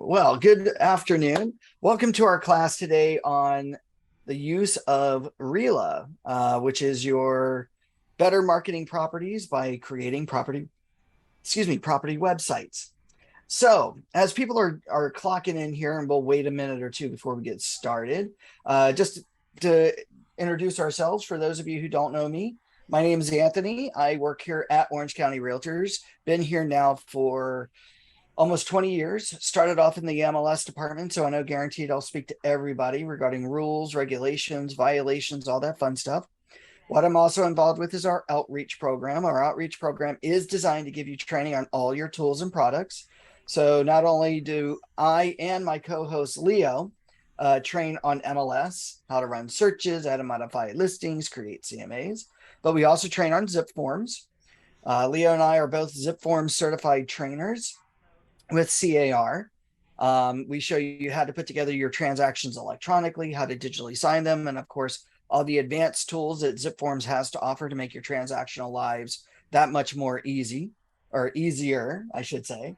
Well, good afternoon. Welcome to our class today on the use of RELA, which is your better marketing properties by creating property websites. So as people are clocking in here, and we'll wait a minute or two before we get started, just to introduce ourselves for those of you who don't know me, my name is Anthony. I work here at Orange County Realtors. Been here now for almost 20 years. Started off in the MLS department, so I know guaranteed I'll speak to everybody regarding rules, regulations, violations, all that fun stuff. What I'm also involved with is our outreach program. Our outreach program is designed to give you training on all your tools and products. So not only do I and my co-host Leo train on MLS, how to run searches, how to modify listings, create CMAs, but we also train on zip forms. Leo and I are both zip forms certified trainers with CAR. We show you how to put together your transactions electronically, how to digitally sign them, and of course, all the advanced tools that ZipForms has to offer to make your transactional lives that much more easy, or easier, I should say.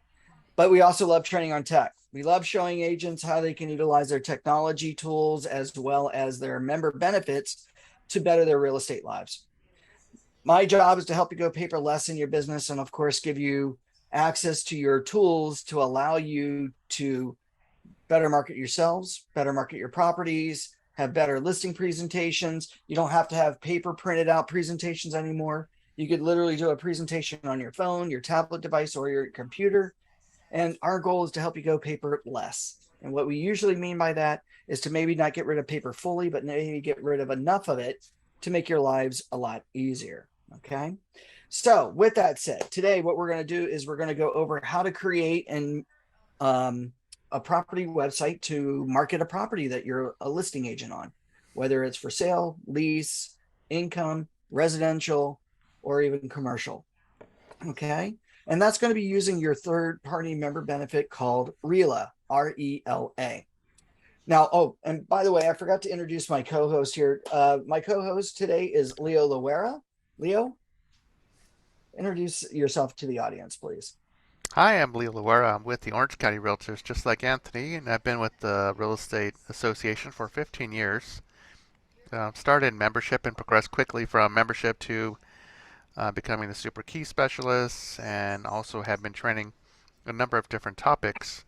But we also love training on tech. We love showing agents how they can utilize their technology tools as well as their member benefits to better their real estate lives. My job is to help you go paperless in your business and, of course, give you access to your tools to allow you to better market yourselves, better market your properties, have better listing presentations. You don't have to have paper printed out presentations anymore. You could literally do a presentation on your phone, your tablet device, or your computer. And our goal is to help you go paperless. And what we usually mean by that is to maybe not get rid of paper fully, but maybe get rid of enough of it to make your lives a lot easier. Okay. So with that said, today what we're going to do is we're going to go over how to create a property website to market a property that you're a listing agent on, whether it's for sale, lease, income, residential, or even commercial. Okay. And that's going to be using your third-party member benefit called RELA, R-E-L-A. Now, oh, and by the way, I forgot to introduce my co-host here. My co-host today is Leo Loera. Leo, introduce yourself to the audience, please. Hi, I'm Leo Luera. I'm with the Orange County Realtors, just like Anthony, and I've been with the Real Estate Association for 15 years. Started in membership and progressed quickly from membership to becoming the Super Key Specialist, and also have been training a number of different topics,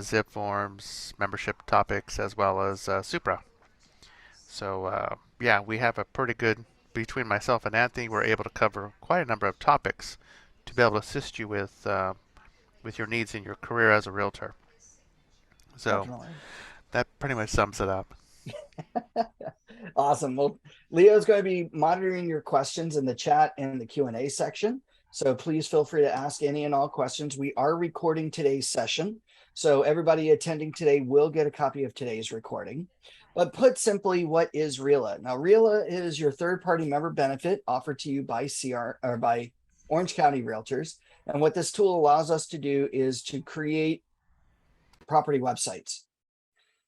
zip forms, membership topics, as well as Supra. So, yeah, we have a pretty good, between myself and Anthony, we're able to cover quite a number of topics to be able to assist you with your needs in your career as a realtor. So Definitely. that pretty much sums it up. Awesome. Well, Leo's going to be monitoring your questions in the chat and the Q&A section. So please feel free to ask any and all questions. We are recording today's session, so everybody attending today will get a copy of today's recording. But put simply, what is RELA? Now, RELA is your third-party member benefit offered to you by by Orange County Realtors. And what this tool allows us to do is to create property websites.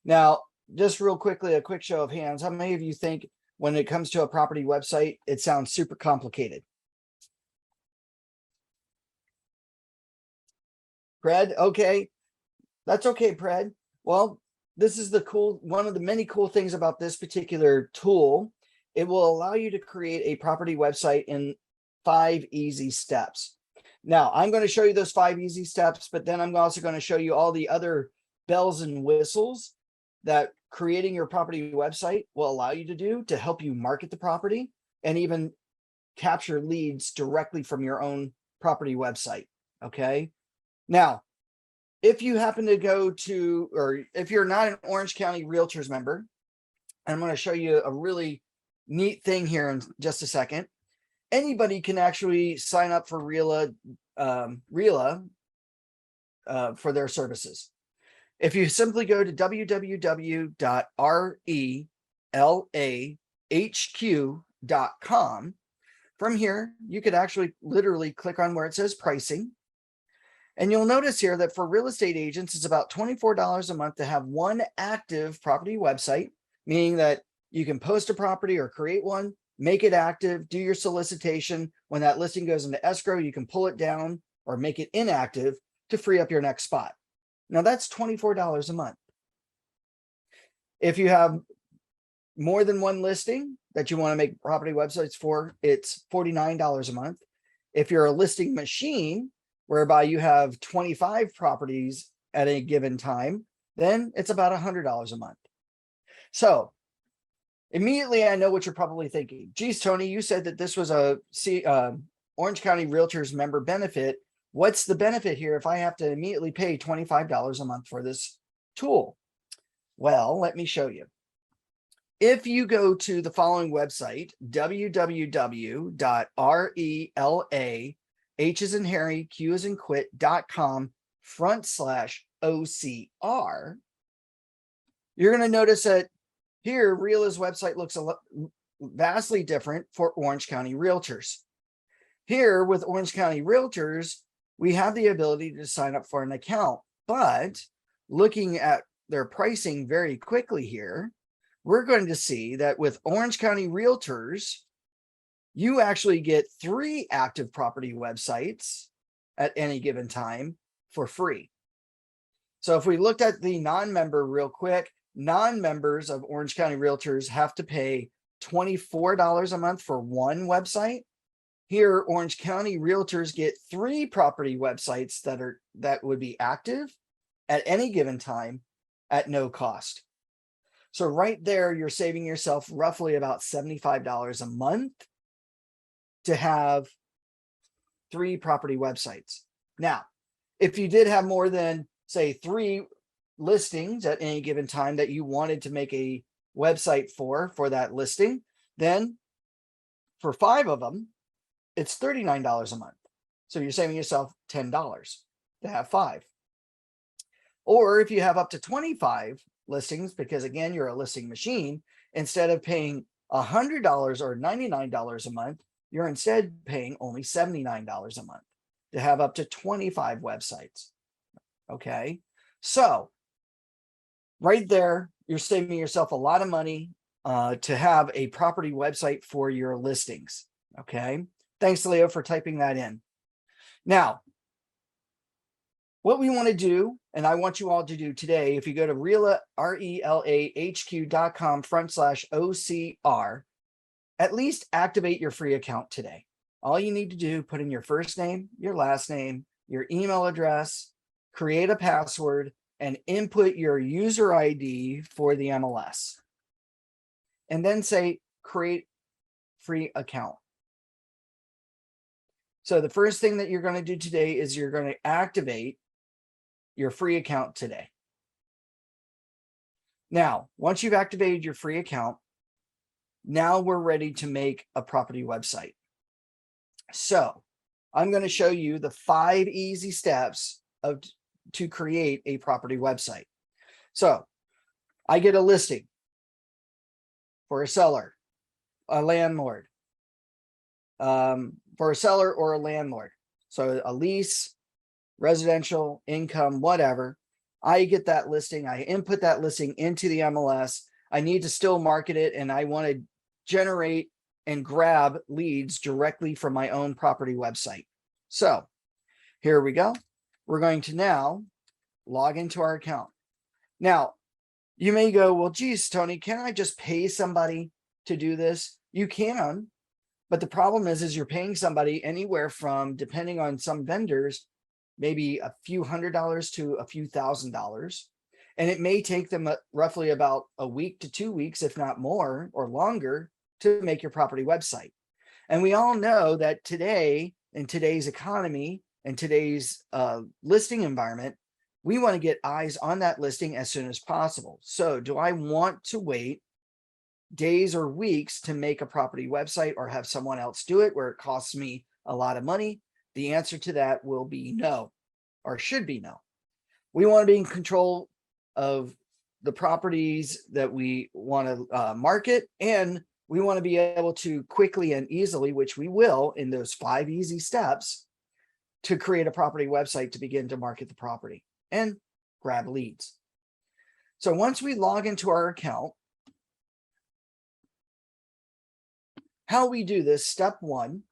Now, just real quickly, a quick show of hands. How many of you think when it comes to a property website, it sounds super complicated? Pred, okay. That's okay, Pred. Well, this is one of the many cool things about this particular tool. It will allow you to create a property website in 5 easy steps. Now, I'm going to show you those 5 easy steps, but then I'm also going to show you all the other bells and whistles that creating your property website will allow you to do to help you market the property and even capture leads directly from your own property website. Okay. Now, if you happen to go to, or if you're not an Orange County Realtors member, I'm going to show you a really neat thing here in just a second. Anybody can actually sign up for RELA for their services. If you simply go to www.relahq.com, from here, you could actually literally click on where it says pricing. And you'll notice here that for real estate agents, it's about $24 a month to have one active property website, meaning that you can post a property or create one, make it active, do your solicitation. When that listing goes into escrow, you can pull it down or make it inactive to free up your next spot. Now that's $24 a month. If you have more than one listing that you want to make property websites for, it's $49 a month. If you're a listing machine, whereby you have 25 properties at a given time, then it's about $100 a month. So immediately I know what you're probably thinking. Geez, Tony, you said that this was a Orange County Realtors member benefit. What's the benefit here if I have to immediately pay $25 a month for this tool? Well, let me show you. If you go to the following website, www.RELA, H as in Harry, Q as in quit.com/OCR, you're going to notice that here, RELA's website looks vastly different for Orange County Realtors. Here with Orange County Realtors, we have the ability to sign up for an account, but looking at their pricing very quickly here, we're going to see that with Orange County Realtors, you actually get 3 active property websites at any given time for free. So if we looked at the non-member real quick, non-members of Orange County Realtors have to pay $24 a month for one website. Here, Orange County Realtors get 3 property websites that would be active at any given time at no cost. So right there, you're saving yourself roughly about $75 a month to have 3 property websites. Now, if you did have more than, say, 3 listings at any given time that you wanted to make a website for that listing, then for 5 of them, it's $39 a month. So you're saving yourself $10 to have 5. Or if you have up to 25 listings, because again, you're a listing machine, instead of paying $100 or $99 a month, you're instead paying only $79 a month to have up to 25 websites. Okay, so right there, you're saving yourself a lot of money to have a property website for your listings. Okay, thanks, Leo, for typing that in. Now, what we want to do, and I want you all to do today, if you go to RELAHQ.com/OCR, at least activate your free account today. All you need to do, put in your first name, your last name, your email address, create a password, and input your user ID for the MLS. And then say, create free account. So the first thing that you're going to do today is you're going to activate your free account today. Now, once you've activated your free account, now we're ready to make a property website. So I'm going to show you the 5 easy steps to create a property website. So I get a listing for a seller, a landlord, for a seller or a landlord. So a lease, residential, income, whatever. I get that listing. I input that listing into the MLS. I need to still market it, and I want to generate and grab leads directly from my own property website. So here we go. We're going to now log into our account. Now, you may go, well, geez, Tony, can't I just pay somebody to do this? You can, but the problem is you're paying somebody anywhere from, depending on some vendors, maybe a few $100s to a few $1,000s. And it may take them roughly about a week to 2 weeks, if not more or longer, to make your property website. And we all know that today, in today's economy and today's listing environment, we want to get eyes on that listing as soon as possible. So do I want to wait days or weeks to make a property website or have someone else do it where it costs me a lot of money? The answer to that will be no, or should be no. We want to be in control of the properties that we want to market, and we want to be able to quickly and easily, which we will in those 5 easy steps, to create a property website to begin to market the property and grab leads. So once we log into our account, how we do this, step 1,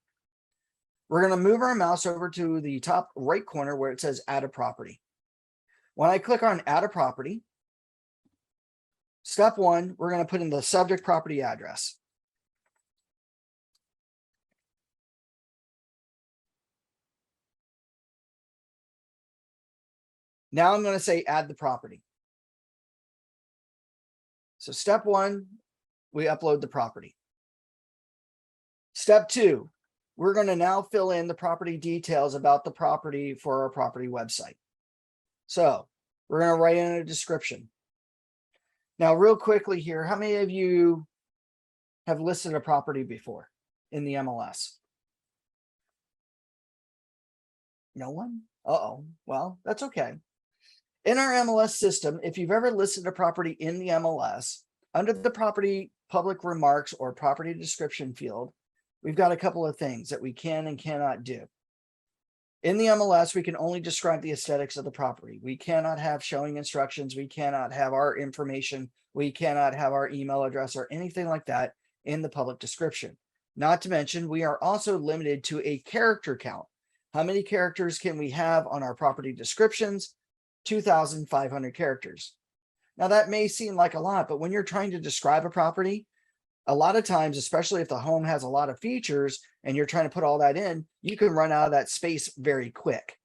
we're going to move our mouse over to the top right corner where it says add a property. When I click on add a property, step one, we're going to put in the subject property address. Now I'm going to say add the property. So step one, we upload the property. Step two, we're going to now fill in the property details about the property for our property website. So we're going to write in a description. Now, real quickly here, how many of you have listed a property before in the MLS? No one? Uh-oh. Well, that's okay. In our MLS system, if you've ever listed a property in the MLS, under the property public remarks or property description field, we've got a couple of things that we can and cannot do. In the MLS, we can only describe the aesthetics of the property. We cannot have showing instructions. We cannot have our information. We cannot have our email address or anything like that in the public description. Not to mention, we are also limited to a character count. How many characters can we have on our property descriptions? 2,500 characters. Now that may seem like a lot, but when you're trying to describe a property, a lot of times, especially if the home has a lot of features and you're trying to put all that in, you can run out of that space very quick.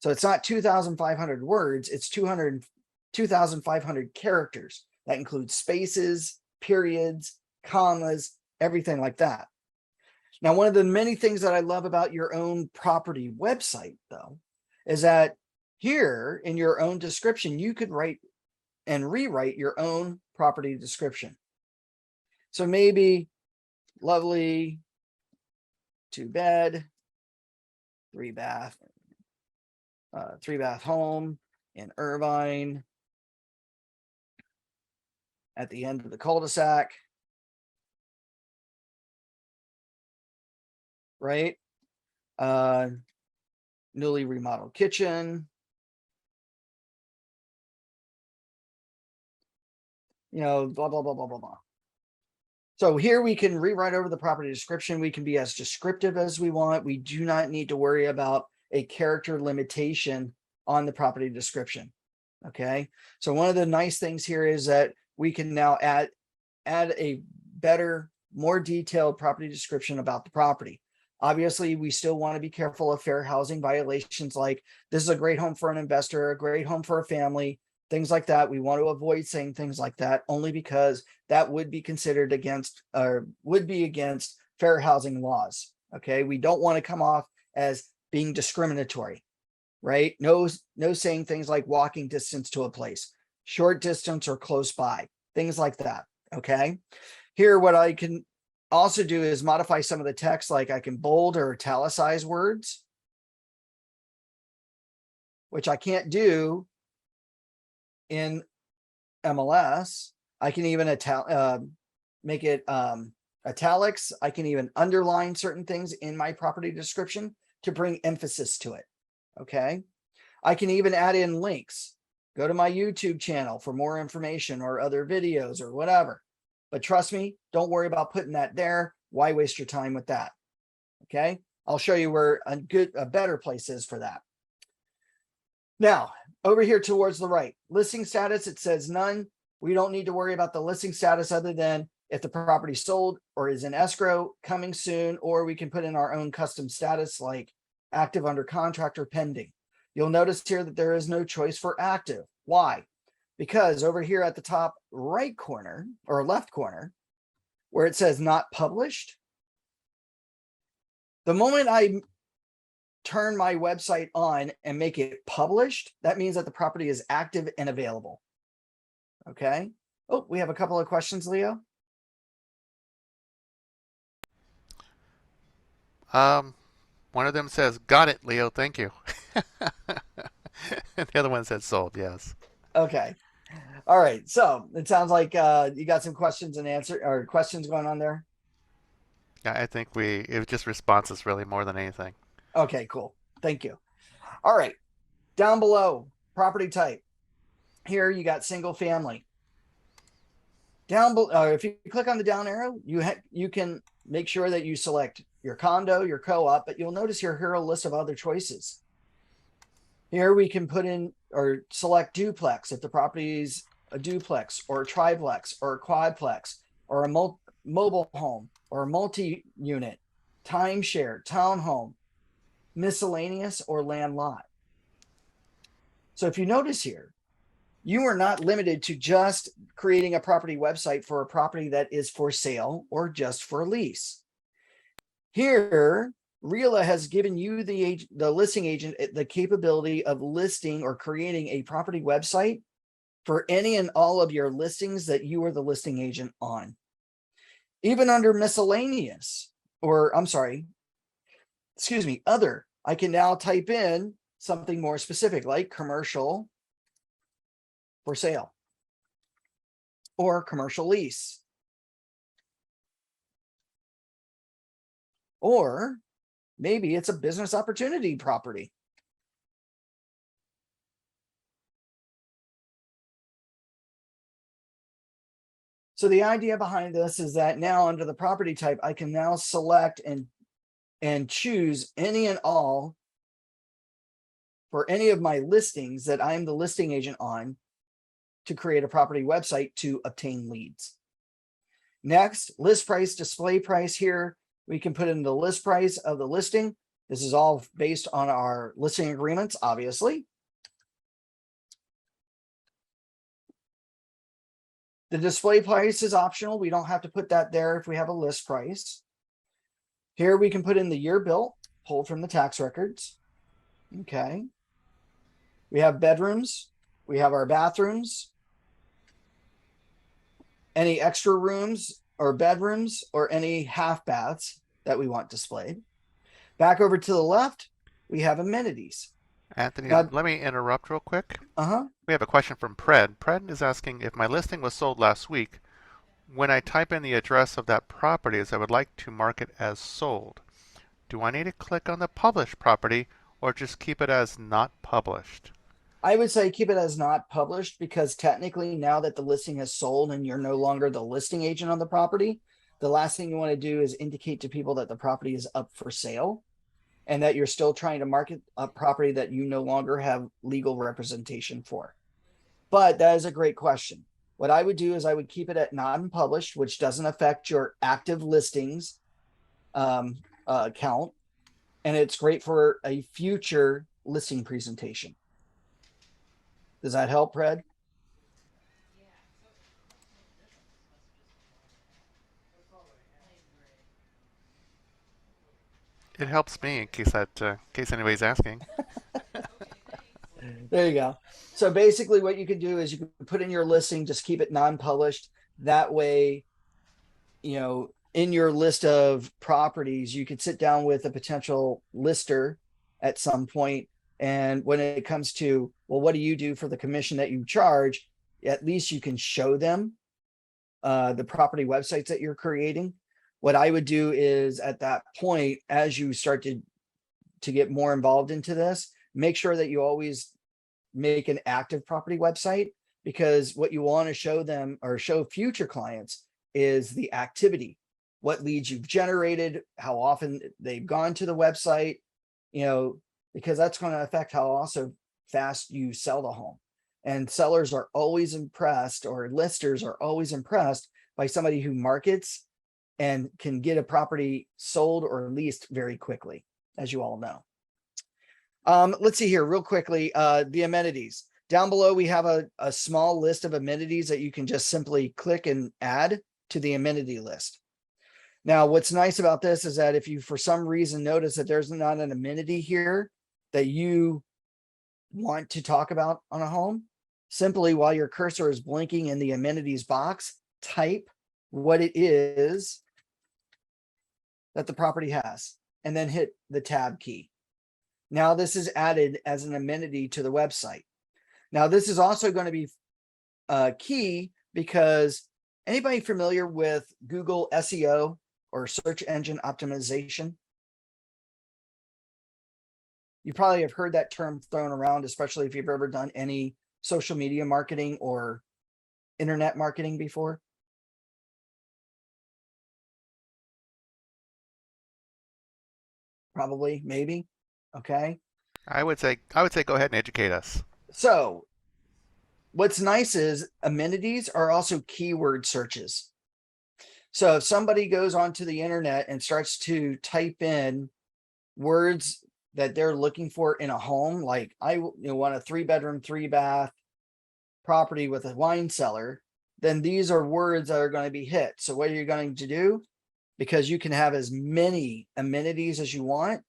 So it's not 2,500 words, it's 2,500 characters. That includes spaces, periods, commas, everything like that. Now, one of the many things that I love about your own property website, though, is that here in your own description, you could write and rewrite your own property description. So maybe lovely 2-bed, 3-bath, 3-bath home in Irvine at the end of the cul-de-sac, right? Newly remodeled kitchen. You know, blah, blah, blah, blah, blah, blah. So here we can rewrite over the property description. We can be as descriptive as we want. We do not need to worry about a character limitation on the property description. Okay. So one of the nice things here is that we can now add a better, more detailed property description about the property. Obviously, we still want to be careful of fair housing violations, like this is a great home for an investor, a great home for a family, things like that. We want to avoid saying things like that only because that would be considered against or would be against fair housing laws. Okay. We don't want to come off as being discriminatory, right? No saying things like walking distance to a place, short distance or close by, things like that. Okay. Here, what I can also do is modify some of the text, like I can bold or italicize words, which I can't do in MLS. I can even make it italics. I can even underline certain things in my property description to bring emphasis to it. Okay. I can even add in links. Go to my YouTube channel for more information or other videos or whatever. But trust me, don't worry about putting that there. Why waste your time with that? Okay. I'll show you where a better place is for that. Now, over here towards the right, listing status, it says none. We don't need to worry about the listing status other than if the property sold or is in escrow, coming soon, or we can put in our own custom status like active, under contract, or pending. You'll notice here that there is no choice for active. Why? Because over here at the top right corner or left corner, where it says not published, the moment I turn my website on and make it published, that means that the property is active and available. Okay. Oh, we have a couple of questions, Leo. One of them says, "Got it, Leo. Thank you." And the other one said, "Sold." Yes. Okay. All right. So it sounds like you got some questions and answer or questions going on there. Yeah, I think it was just responses really more than anything. Okay, cool. Thank you. All right. Down below, property type. Here you got single family. Down below, if you click on the down arrow, you can make sure that you select your condo, your co-op, but you'll notice here a list of other choices. Here we can put in or select duplex if the property is a duplex or a triplex or a quadplex or a mobile home or a multi-unit, timeshare, townhome, miscellaneous, or land lot. So if you notice here, you are not limited to just creating a property website for a property that is for sale or just for lease. Here, RELA has given you, the listing agent, the capability of listing or creating a property website for any and all of your listings that you are the listing agent on. Even under miscellaneous, or I'm sorry, excuse me, other, I can now type in something more specific like commercial for sale or commercial lease. Or maybe it's a business opportunity property. So the idea behind this is that now under the property type, I can now select and choose any and all for any of my listings that I'm the listing agent on to create a property website to obtain leads. Next, list price, display price. Here we can put in the list price of the listing. This is all based on our listing agreements, obviously. The display price is optional. We don't have to put that there if we have a list price. Here we can put in the year built, pulled from the tax records. Okay. We have bedrooms. We have our bathrooms. Any extra rooms or bedrooms or any half baths that we want displayed. Back over to the left, we have amenities. Anthony, Now, let me interrupt real quick. uh-huh. We have a question from Pred. Pred is asking if my listing was sold last week. When I type in the address of that property as I would like to mark it as sold, do I need to click on the published property or just keep it as not published? I would say keep it as not published because technically now that the listing has sold and you're no longer the listing agent on the property, the last thing you want to do is indicate to people that the property is up for sale and that you're still trying to market a property that you no longer have legal representation for. But that is a great question. What I would do is I would keep it at non-published, which doesn't affect your active listings count. And it's great for a future listing presentation. Does that help, Fred? It helps me in case anybody's asking. There you go. So basically what you can do is you can put in your listing, just keep it non-published. That way, you know, in your list of properties, you could sit down with a potential lister at some point. And when it comes to, well, what do you do for the commission that you charge? At least you can show them the property websites that you're creating. What I would do is at that point, as you start to get more involved into this, make sure that you always make an active property website, because what you want to show them or show future clients is the activity, what leads you've generated, how often they've gone to the website, you know, because that's going to affect how also fast you sell the home. And sellers are always impressed, or listers are always impressed by somebody who markets and can get a property sold or leased very quickly, as you all know. Let's see here real quickly, the amenities. Down below, we have a small list of amenities that you can just simply click and add to the amenity list. Now, what's nice about this is that if you, for some reason, notice that there's not an amenity here that you want to talk about on a home, simply while your cursor is blinking in the amenities box, type what it is that the property has, and then hit the tab key. Now this is added as an amenity to the website. Now this is also going to be key because anybody familiar with Google SEO or search engine optimization? You probably have heard that term thrown around, especially if you've ever done any social media marketing or internet marketing before. Probably, maybe. Okay. I would say go ahead and educate us. So what's nice is amenities are also keyword searches. So if somebody goes onto the internet and starts to type in words that they're looking for in a home, like I want a 3-bedroom, 3-bath property with a wine cellar, then these are words that are going to be hit. So what are you going to do? Because you can have as many amenities as you want,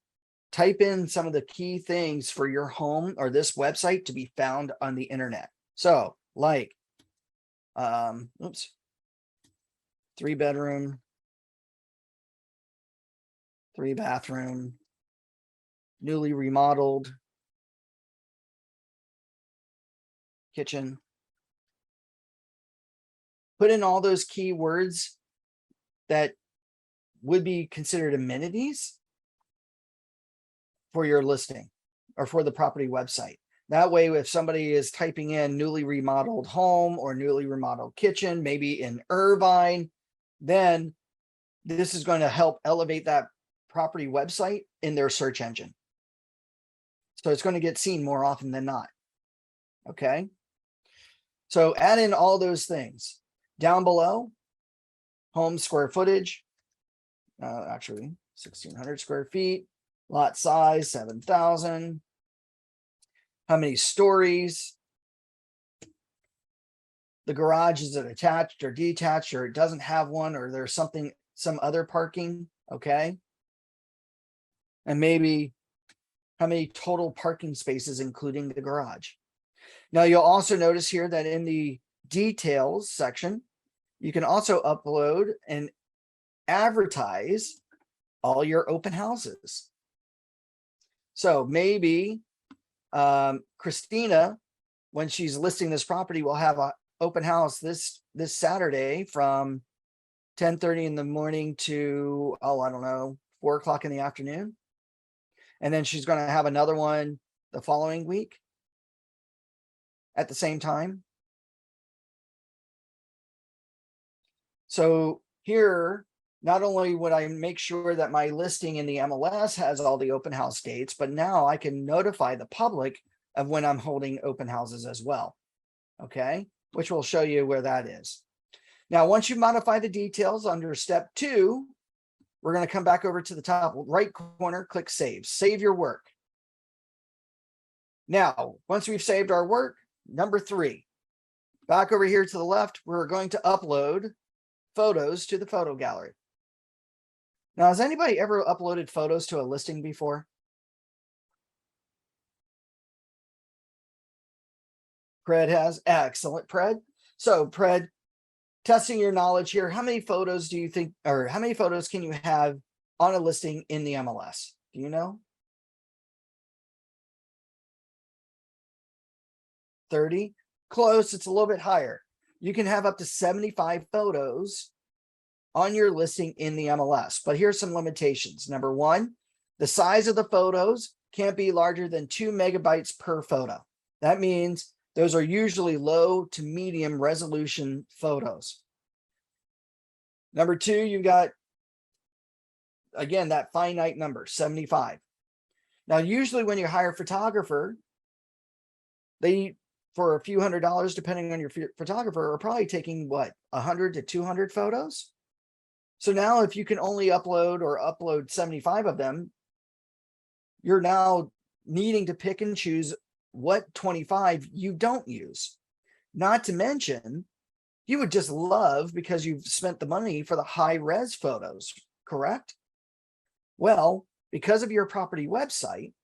type in some of the key things for your home or this website to be found on the internet. So like, oops, 3-bedroom, 3-bathroom, newly remodeled kitchen. Put in all those keywords that would be considered amenities for your listing or for the property website. That way, if somebody is typing in newly remodeled home or newly remodeled kitchen, maybe in Irvine, then this is going to help elevate that property website in their search engine. So it's going to get seen more often than not. Okay. So add in all those things down below. Home square footage, actually 1,600 square feet, lot size 7,000. How many stories? The garage, is it attached or detached, or it doesn't have one, or there's something, some other parking? Okay. And maybe how many total parking spaces, including the garage. Now you'll also notice here that in the details section, you can also upload and advertise all your open houses. So maybe Christina, when she's listing this property, will have an open house this Saturday from 10:30 in the morning to, oh, I don't know, 4 o'clock in the afternoon. And then she's going to have another one the following week at the same time. So here, not only would I make sure that my listing in the MLS has all the open house dates, but now I can notify the public of when I'm holding open houses as well. Okay, which will show you where that is. Now, once you modify the details under step 2, we're going to come back over to the top right corner, click save, save your work. Now, once we've saved our work, number 3, back over here to the left, we're going to upload photos to the photo gallery. Now, has anybody ever uploaded photos to a listing before? Pred has. Excellent, Pred. So, Pred, testing your knowledge here, how many photos do you think, or how many photos can you have on a listing in the MLS? Do you know? 30? Close, it's a little bit higher. You can have up to 75 photos on your listing in the MLS, but here's some limitations. Number 1, the size of the photos can't be larger than 2 megabytes per photo. That means those are usually low to medium resolution photos. Number 2, you've got, again, that finite number, 75. Now, usually when you hire a photographer, they, for a few $100s, depending on your photographer, are probably taking what, 100 to 200 photos. So now if you can only upload 75 of them, you're now needing to pick and choose what 25 you don't use. Not to mention, you would just love, because you've spent the money for the high res photos, correct? Well, because of your property website.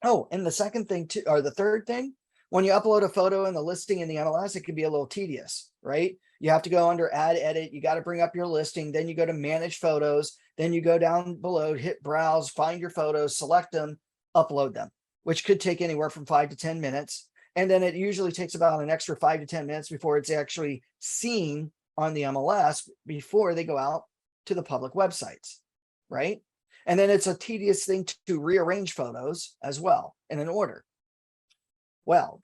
Oh, and the second thing too, or the third thing, when you upload a photo in the listing in the MLS, it can be a little tedious, right? You have to go under add edit. You got to bring up your listing. Then you go to manage photos. Then you go down below, hit browse, find your photos, select them, upload them, which could take anywhere from 5 to 10 minutes. And then it usually takes about an extra 5 to 10 minutes before it's actually seen on the MLS before they go out to the public websites, right? And then it's a tedious thing to rearrange photos as well in an order. Well,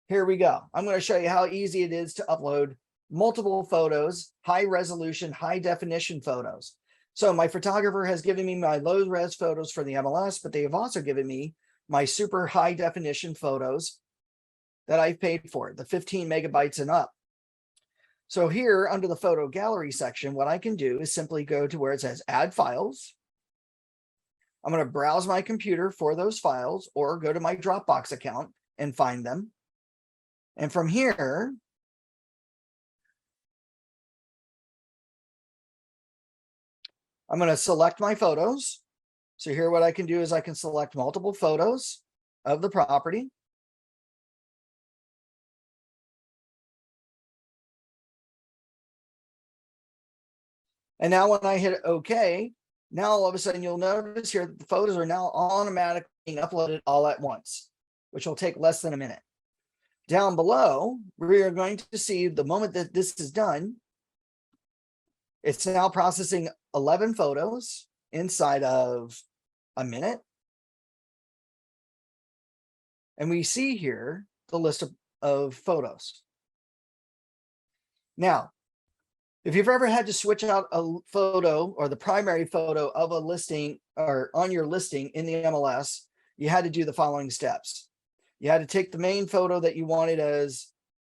here we go. I'm going to show you how easy it is to upload multiple photos, high resolution, high definition photos. So my photographer has given me my low res photos for the MLS, but they have also given me my super high definition photos that I've paid for, the 15 megabytes and up. So here under the photo gallery section, what I can do is simply go to where it says add files. I'm going to browse my computer for those files or go to my Dropbox account and find them. And from here, I'm going to select my photos. So here what I can do is I can select multiple photos of the property. And now when I hit OK, now all of a sudden you'll notice here that the photos are now automatically being uploaded all at once, which will take less than a minute. Down below, we are going to see the moment that this is done, it's now processing 11 photos inside of a minute. And we see here the list of photos. Now, if you've ever had to switch out a photo or the primary photo of a listing or on your listing in the MLS, you had to do the following steps. You had to take the main photo that you wanted as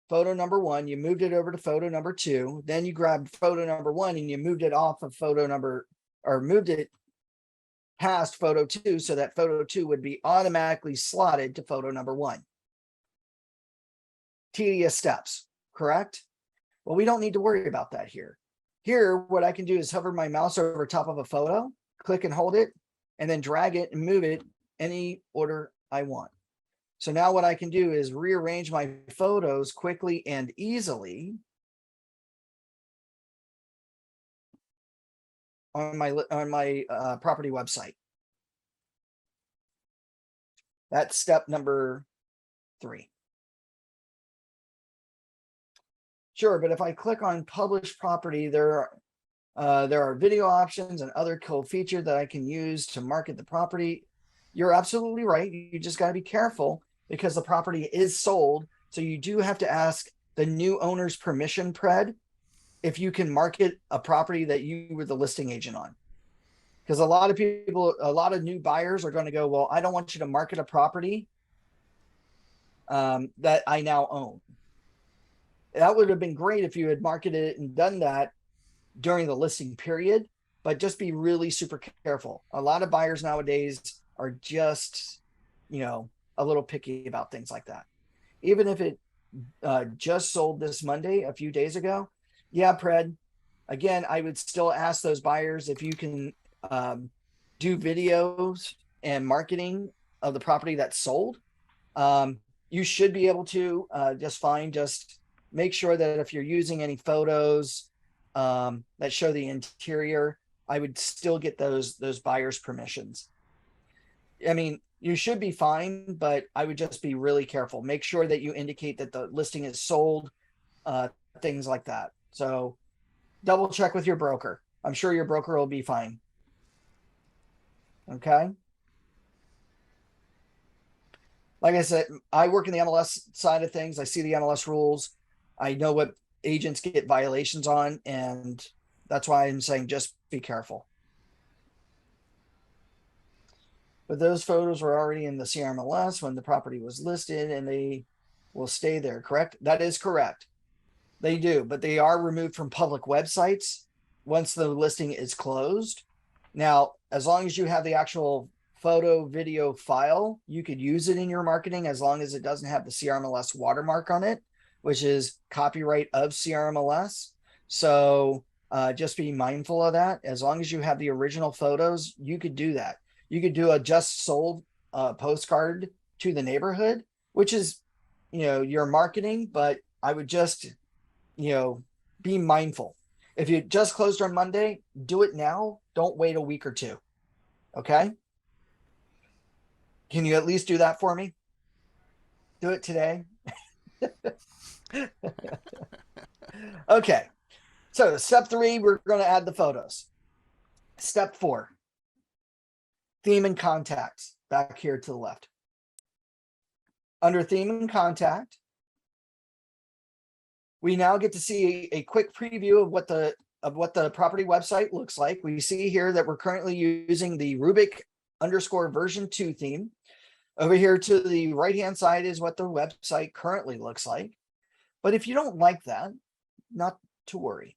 photo number 1, you moved it over to photo number 2, then you grabbed photo number 1 and you moved it off of photo number, or moved it past photo 2 so that photo 2 would be automatically slotted to photo number 1. Tedious steps, correct? Well, we don't need to worry about that here. Here, what I can do is hover my mouse over top of a photo, click and hold it, and then drag it and move it any order I want. So now what I can do is rearrange my photos quickly and easily on my property website. That's step number 3. Sure, but if I click on publish property, there are video options and other cool features that I can use to market the property. You're absolutely right. You just got to be careful because the property is sold. So you do have to ask the new owner's permission, Pred, if you can market a property that you were the listing agent on. Because a lot of people, a lot of new buyers are going to go, well, I don't want you to market a property that I now own. That would have been great if you had marketed it and done that during the listing period, but just be really super careful. A lot of buyers nowadays are just, a little picky about things like that. Even if it just sold this Monday, a few days ago, yeah, Pred, again, I would still ask those buyers if you can do videos and marketing of the property that's sold. You should be able to just make sure that if you're using any photos that show the interior, I would still get those buyers' permissions. I mean, you should be fine, but I would just be really careful. Make sure that you indicate that the listing is sold, things like that. So double check with your broker. I'm sure your broker will be fine. Okay. Like I said, I work in the MLS side of things. I see the MLS rules. I know what agents get violations on, and that's why I'm saying just be careful. But those photos were already in the CRMLS when the property was listed, and they will stay there, correct? That is correct. They do, but they are removed from public websites once the listing is closed. Now, as long as you have the actual photo video file, you could use it in your marketing as long as it doesn't have the CRMLS watermark on it, which is copyright of CRMLS. So just be mindful of that. As long as you have the original photos, you could do that. You could do a just sold postcard to the neighborhood, which is, your marketing, but I would just, be mindful. If you just closed on Monday, do it now. Don't wait a week or two. Okay. Can you at least do that for me? Do it today. Okay. So step 3, we're going to add the photos. Step 4, theme and contacts, back here to the left. Under theme and contact, we now get to see a quick preview of what the property website looks like. We see here that we're currently using the Rubik _version 2 theme. Over here to the right-hand side is what the website currently looks like. But if you don't like that, not to worry.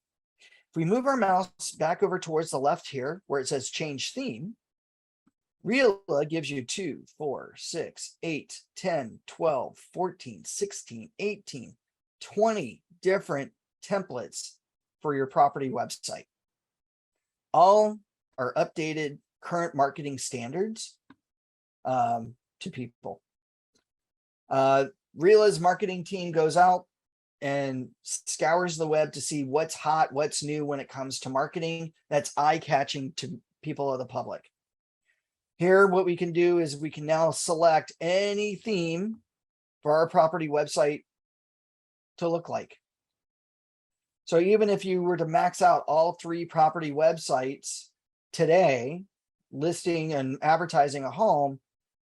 If we move our mouse back over towards the left here, where it says change theme, REALA gives you 2, 4, 6, 8, 10, 12, 14, 16, 18, 20 different templates for your property website. All are updated current marketing standards to people. RELA's marketing team goes out and scours the web to see what's hot, what's new when it comes to marketing that's eye-catching to people of the public. Here, what we can do is we can now select any theme for our property website to look like. So even if you were to max out all 3 property websites today, listing and advertising a home,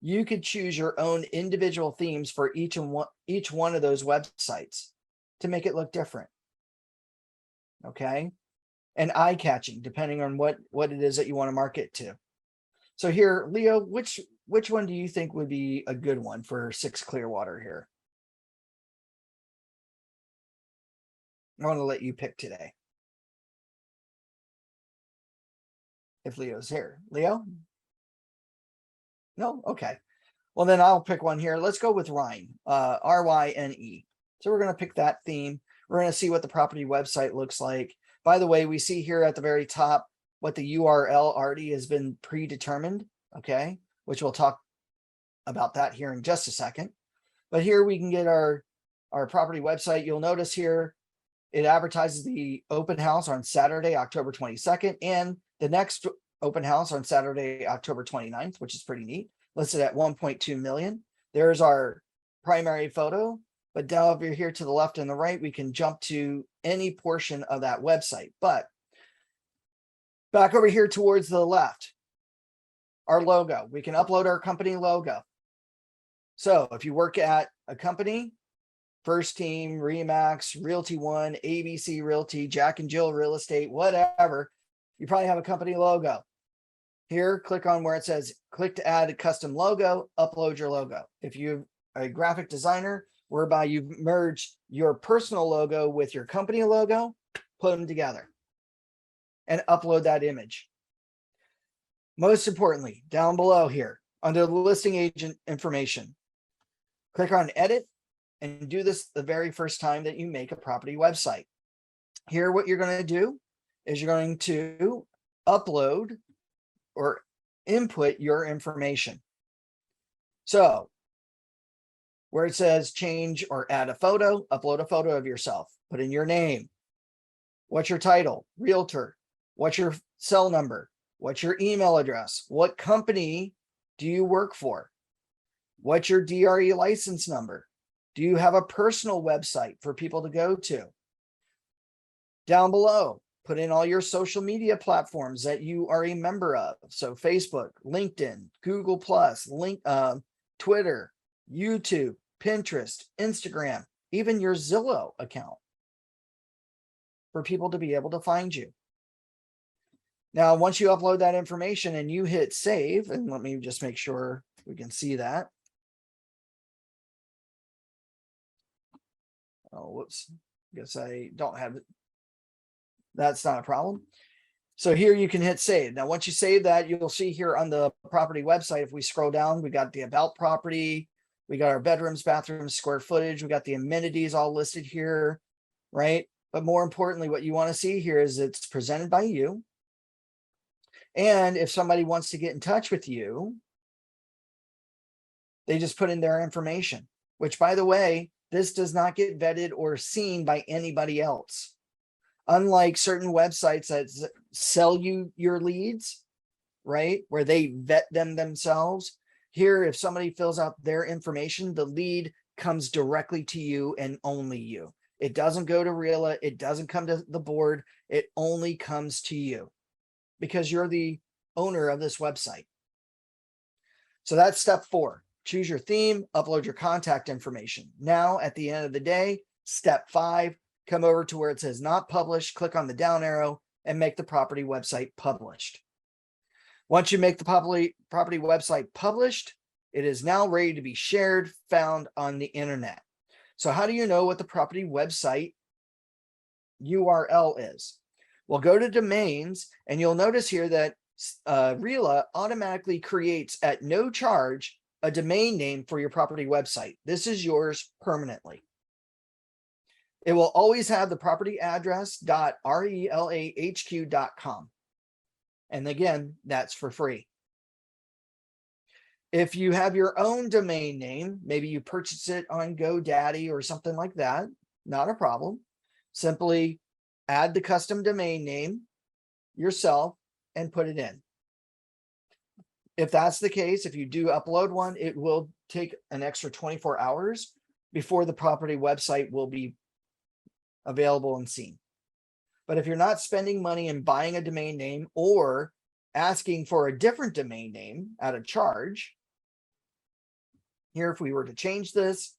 you could choose your own individual themes for each one of those websites to make it look different. Okay. And eye-catching, depending on what it is that you want to market to. So here, Leo, which one do you think would be a good one for 6 Clearwater here? I want to let you pick today. If Leo's here. Leo? No? Okay. Well, then I'll pick one here. Let's go with Rhine, R-Y-N-E. So we're going to pick that theme. We're going to see what the property website looks like. By the way, we see here at the very top what the URL already has been predetermined, okay, which we'll talk about that here in just a second. But here we can get our property website. You'll notice here it advertises the open house on Saturday, October 22nd, and the next open house on Saturday, October 29th, which is pretty neat, listed at 1.2 million. There's our primary photo. But now over here to the left and the right, we can jump to any portion of that website. But back over here towards the left, our logo, we can upload our company logo. So if you work at a company, First Team, Remax, Realty One, ABC Realty, Jack and Jill Real Estate, whatever, you probably have a company logo. Here, click on where it says, click to add a custom logo, upload your logo. If you're a graphic designer, whereby you've merged your personal logo with your company logo, put them together and upload that image. Most importantly, down below here, under the listing agent information, click on edit and do this the very first time that you make a property website. Here, what you're going to do is you're going to upload or input your information. So where it says change or add a photo, upload a photo of yourself, put in your name, what's your title, realtor, what's your cell number, what's your email address, what company do you work for, what's your DRE license number, do you have a personal website for people to go to? Down below, put in all your social media platforms that you are a member of. So Facebook, LinkedIn, Google+, Twitter, YouTube, Pinterest, Instagram, even your Zillow account for people to be able to find you. Now, once you upload that information and you hit save, and let me just make sure we can see that. Oh, whoops. Guess I don't have it. That's not a problem. So here you can hit save. Now, once you save that, you'll see here on the property website, if we scroll down, we got the about property, we got our bedrooms, bathrooms, square footage, we got the amenities all listed here, right? But more importantly, what you want to see here is it's presented by you. And if somebody wants to get in touch with you, they just put in their information, which, by the way, this does not get vetted or seen by anybody else. Unlike certain websites that sell you your leads, right, where they vet them themselves, here, if somebody fills out their information, the lead comes directly to you and only you. It doesn't go to RELA. It doesn't come to the board. It only comes to you because you're the owner of this website. So that's step 4. Choose your theme, upload your contact information. Now, at the end of the day, step 5, come over to where it says not published, click on the down arrow and make the property website published. Once you make the property website published, It is now ready to be shared, found on the internet. So how do you know what the property website URL is? Well, go to domains and you'll notice here that RELA automatically creates at no charge a domain name for your property website. This is yours permanently. It will always have the property address .relahq.com. And again, that's for free. If you have your own domain name, maybe you purchase it on GoDaddy or something like that, not a problem. Simply add the custom domain name yourself and put it in. If that's the case, if you do upload one, it will take an extra 24 hours before the property website will be available and seen. But if you're not spending money in buying a domain name or asking for a different domain name at a charge, here, if we were to change this,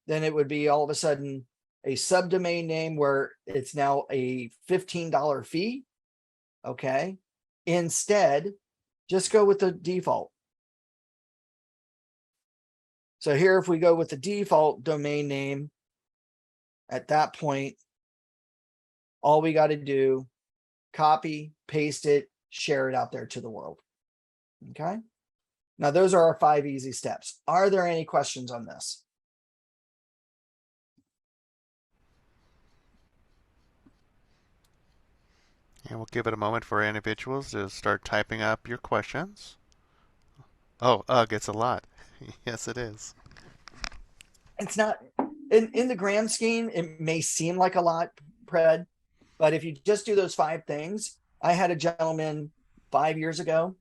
then it would be all of a sudden a subdomain name where it's now a $15 fee. Okay. Instead, just go with the default. So here, if we go with the default domain name, at that point, all we got to do, copy, paste it, share it out there to the world. Okay. Now, those are our 5 easy steps. Are there any questions on this? And we'll give it a moment for individuals to start typing up your questions. Oh, ugh, it's a lot. Yes, it is. It's not, in the grand scheme, it may seem like a lot, Pred, but if you just do those 5 things, I had a gentleman 5 years ago.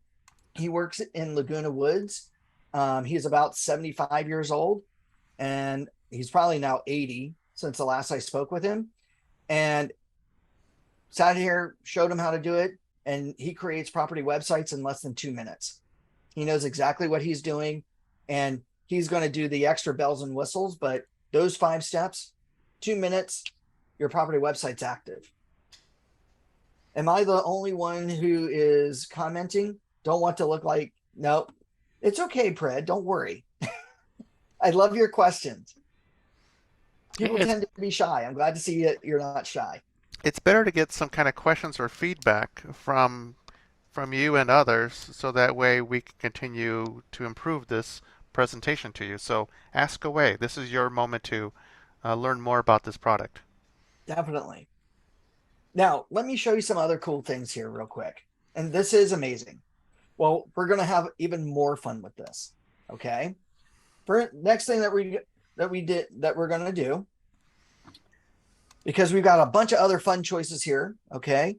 He works in Laguna Woods. He's about 75 years old, and he's probably now 80 since the last I spoke with him. And sat here, showed him how to do it, and he creates property websites in less than 2 minutes. He knows exactly what he's doing, and he's going to do the extra bells and whistles, but those 5 steps, 2 minutes, your property website's active. Am I the only one who is commenting? Don't want to look like, no, it's okay, Pred, don't worry. I love your questions. People tend to be shy. I'm glad to see that you're not shy. It's better to get some kind of questions or feedback from you and others, so that way we can continue to improve this presentation to you. So ask away. This is your moment to learn more about this product. Definitely. Now, let me show you some other cool things here real quick. And this is amazing. Well, we're going to have even more fun with this. Okay. For next thing that we're going to do, because we've got a bunch of other fun choices here. Okay.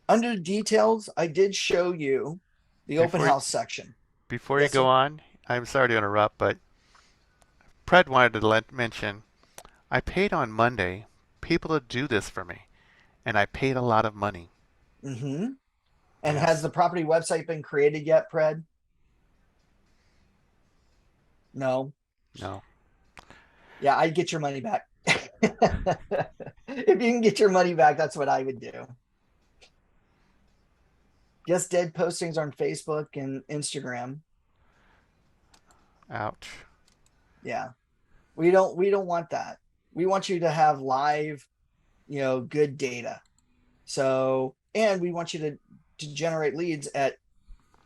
Under details, I did show you the open house section. Before you go on, I'm sorry to interrupt, but Pred wanted to mention, I paid on Monday people to do this for me, and I paid a lot of money. Mm-hmm. And has the property website been created yet, Pred? No. No. Yeah, I'd get your money back. If you can get your money back, that's what I would do. Just dead postings on Facebook and Instagram. Ouch. Yeah. We don't want that. We want you to have live, good data. So, and we want you to generate leads at,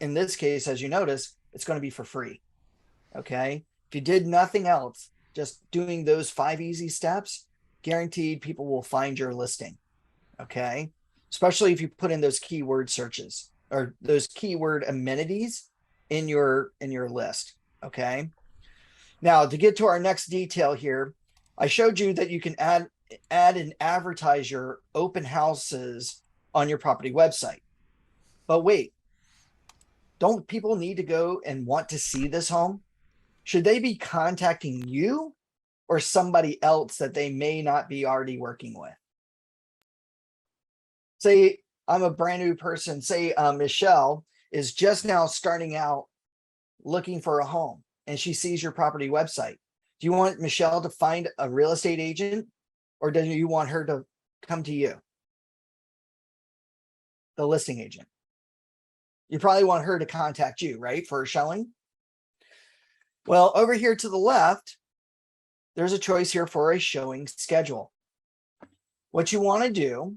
in this case, as you notice, it's going to be for free. Okay. If you did nothing else, just doing those 5 easy steps, guaranteed people will find your listing. Okay. Especially if you put in those keyword searches or those keyword amenities in your list. Okay. Now, to get to our next detail here, I showed you that you can add and advertise your open houses on your property website. But wait, don't people need to go and want to see this home? Should they be contacting you or somebody else that they may not be already working with? Say I'm a brand new person. Say Michelle is just now starting out looking for a home and she sees your property website. Do you want Michelle to find a real estate agent, or do you want her to come to you, the listing agent? You probably want her to contact you, right, for a showing. Well, over here to the left, there's a choice here for a showing schedule. What you want to do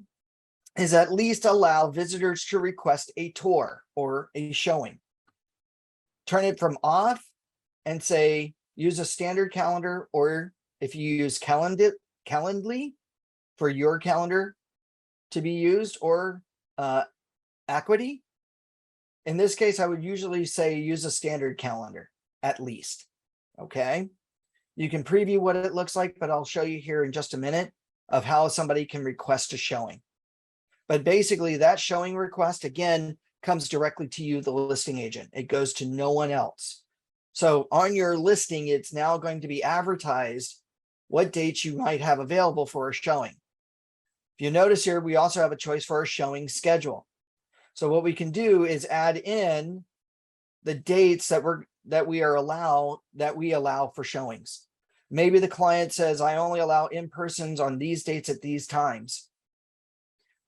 is at least allow visitors to request a tour or a showing. Turn it from off and say, use a standard calendar, or if you use Calendly for your calendar to be used, or Acuity. In this case, I would usually say use a standard calendar at least. Okay. You can preview what it looks like, but I'll show you here in just a minute of how somebody can request a showing. But basically that showing request, again, comes directly to you, the listing agent. It goes to no one else. So on your listing, it's now going to be advertised what dates you might have available for a showing. If you notice here, we also have a choice for a showing schedule. So what we can do is add in the dates that we allow for showings. Maybe the client says, I only allow in-persons on these dates at these times.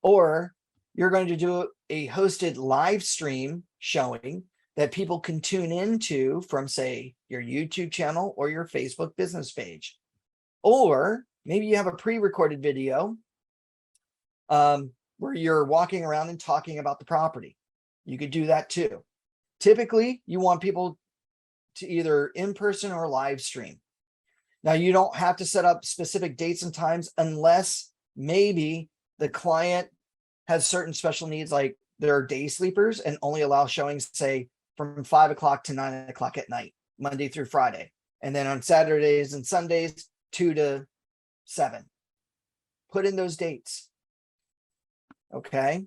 Or you're going to do a hosted live stream showing that people can tune into from, say, your YouTube channel or your Facebook business page. Or maybe you have a pre-recorded video where you're walking around and talking about the property. You could do that too. Typically, you want people to either in-person or live stream. Now, you don't have to set up specific dates and times unless maybe the client has certain special needs, like they're day sleepers and only allow showings, say, from 5 o'clock to 9 o'clock at night, Monday through Friday. And then on Saturdays and Sundays, 2 to 7. Put in those dates. Okay.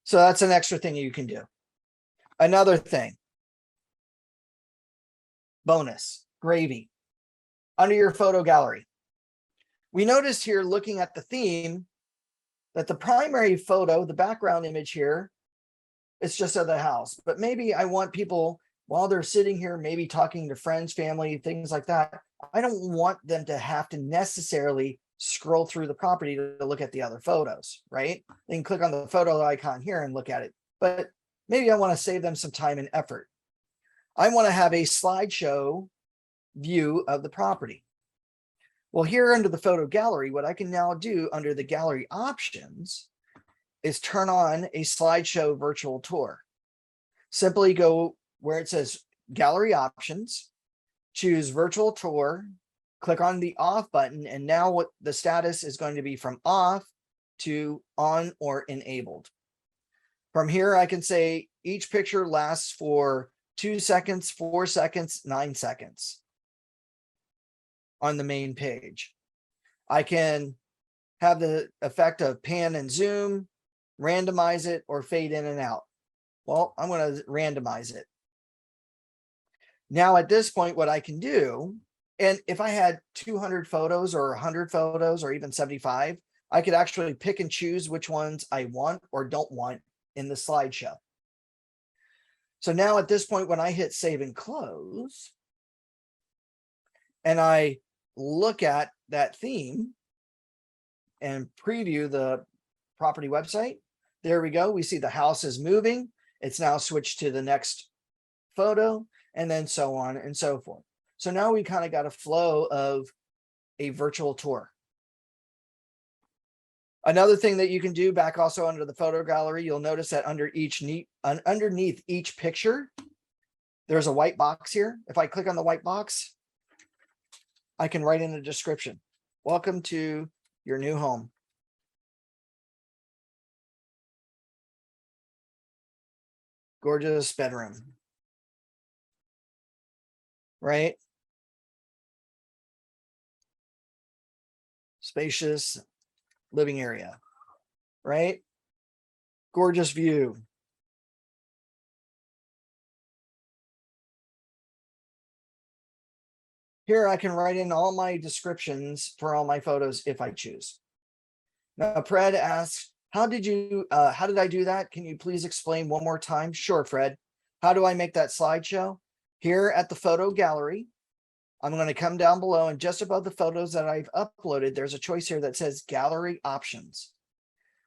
So that's an extra thing you can do. Another thing, bonus, gravy, under your photo gallery. We noticed here, looking at the theme, that the primary photo, the background image here, it's just of the house. But maybe I want people, while they're sitting here, maybe talking to friends, family, things like that, I don't want them to have to necessarily scroll through the property to look at the other photos, right? They can click on the photo icon here and look at it. But maybe I want to save them some time and effort. I want to have a slideshow view of the property. Well, here under the photo gallery, what I can now do under the gallery options is turn on a slideshow virtual tour. Simply go where it says gallery options, choose virtual tour, click on the off button, and now what the status is going to be from off to on or enabled. From here, I can say each picture lasts for 2 seconds, 4 seconds, 9 seconds on the main page. I can have the effect of pan and zoom, randomize it, or fade in and out. Well, I'm going to randomize it. Now at this point, what I can do, and if I had 200 photos or 100 photos or even 75, I could actually pick and choose which ones I want or don't want in the slideshow. So now at this point, when I hit save and close, and I look at that theme and preview the property website, there we go. We see the house is moving. It's now switched to the next photo, and then so on and so forth. So now we kind of got a flow of a virtual tour. Another thing that you can do back also under the photo gallery, you'll notice that underneath each picture, there's a white box here. If I click on the white box, I can write in a description. Welcome to your new home. Gorgeous bedroom. Right? Spacious living area. Right? Gorgeous view. Here I can write in all my descriptions for all my photos if I choose. Now, Fred asks, how did I do that? Can you please explain one more time? Sure, Fred. How do I make that slideshow? Here at the photo gallery, I'm going to come down below, and just above the photos that I've uploaded, there's a choice here that says gallery options.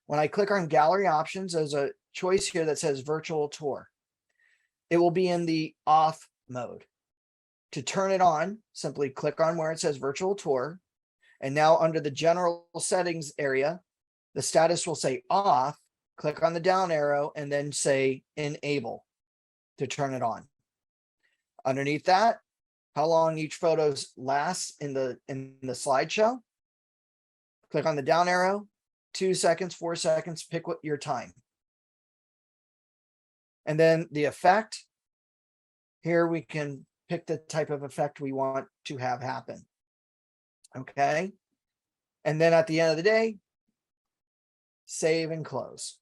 When I click on gallery options, there's choice here that says virtual tour. It will be in the off mode. To turn it on, simply click on where it says virtual tour. And now under the general settings area, the status will say off. Click on the down arrow and then say enable to turn it on. Underneath that, how long each photo lasts in the slideshow. Click on the down arrow, 2 seconds, 4 seconds, pick what your time. And then the effect, here we can pick the type of effect we want to have happen. Okay. And then at the end of the day, save and close.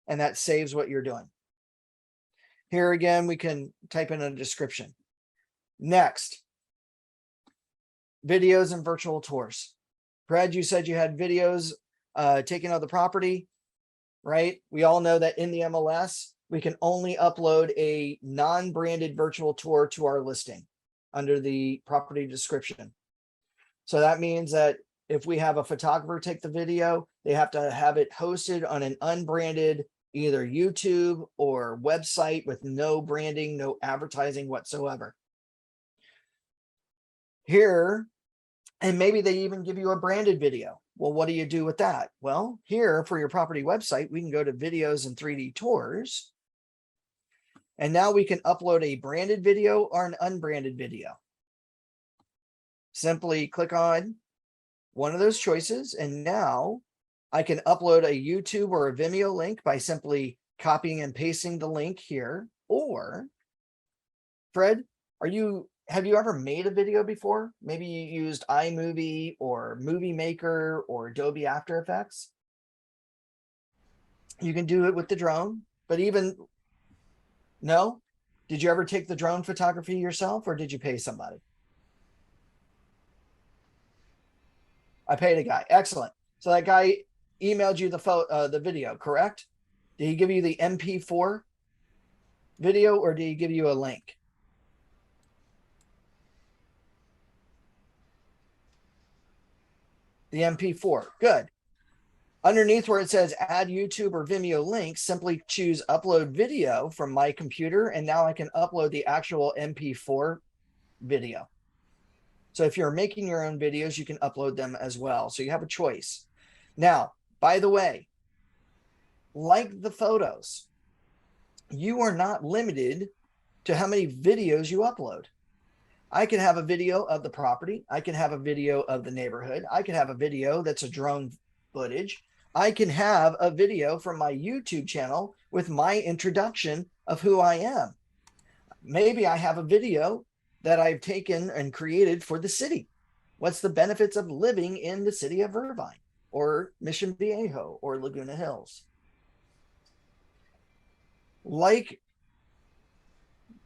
And that saves what you're doing. Here again, we can type in a description. Next, videos and virtual tours. Brad, you said you had videos taken of the property, right? We all know that in the MLS, we can only upload a non-branded virtual tour to our listing under the property description. So that means that if we have a photographer take the video, they have to have it hosted on an unbranded either YouTube or website with no branding, no advertising whatsoever. Here, and maybe they even give you a branded video. Well, what do you do with that? Well, here for your property website, we can go to videos and 3D tours. And now we can upload a branded video or an unbranded video. Simply click on one of those choices. And now I can upload a YouTube or a Vimeo link by simply copying and pasting the link here. Or, Fred, have you ever made a video before? Maybe you used iMovie or Movie Maker or Adobe After Effects. You can do it with the drone, but even, no? Did you ever take the drone photography yourself or did you pay somebody? I paid a guy. Excellent. So that guy emailed you the video, correct? Did he give you the MP4 video or did he give you a link? The MP4. Good. Underneath where it says add YouTube or Vimeo link, simply choose upload video from my computer. And now I can upload the actual MP4 video. So if you're making your own videos, you can upload them as well. So you have a choice. Now, by the way, like the photos, you are not limited to how many videos you upload. I can have a video of the property. I can have a video of the neighborhood. I can have a video that's a drone footage. I can have a video from my YouTube channel with my introduction of who I am. Maybe I have a video that I've taken and created for the city. What's the benefits of living in the city of Irvine or Mission Viejo or Laguna Hills? Like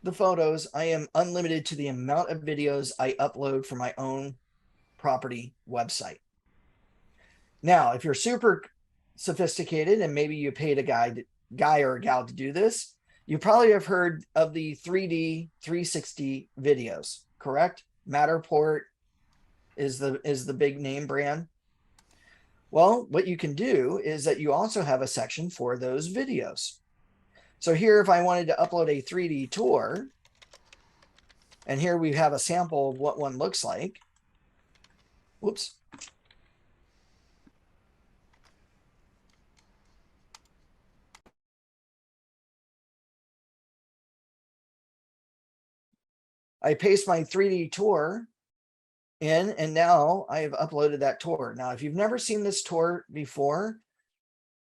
the photos, I am unlimited to the amount of videos I upload for my own property website. Now, if you're super sophisticated and maybe you paid a guy or a gal to do this, you probably have heard of the 3D 360 videos, correct? Matterport is the big name brand. Well, what you can do is that you also have a section for those videos. So here, if I wanted to upload a 3D tour, and here we have a sample of what one looks like. Whoops. I paste my 3D tour in, and now I have uploaded that tour. Now, if you've never seen this tour before,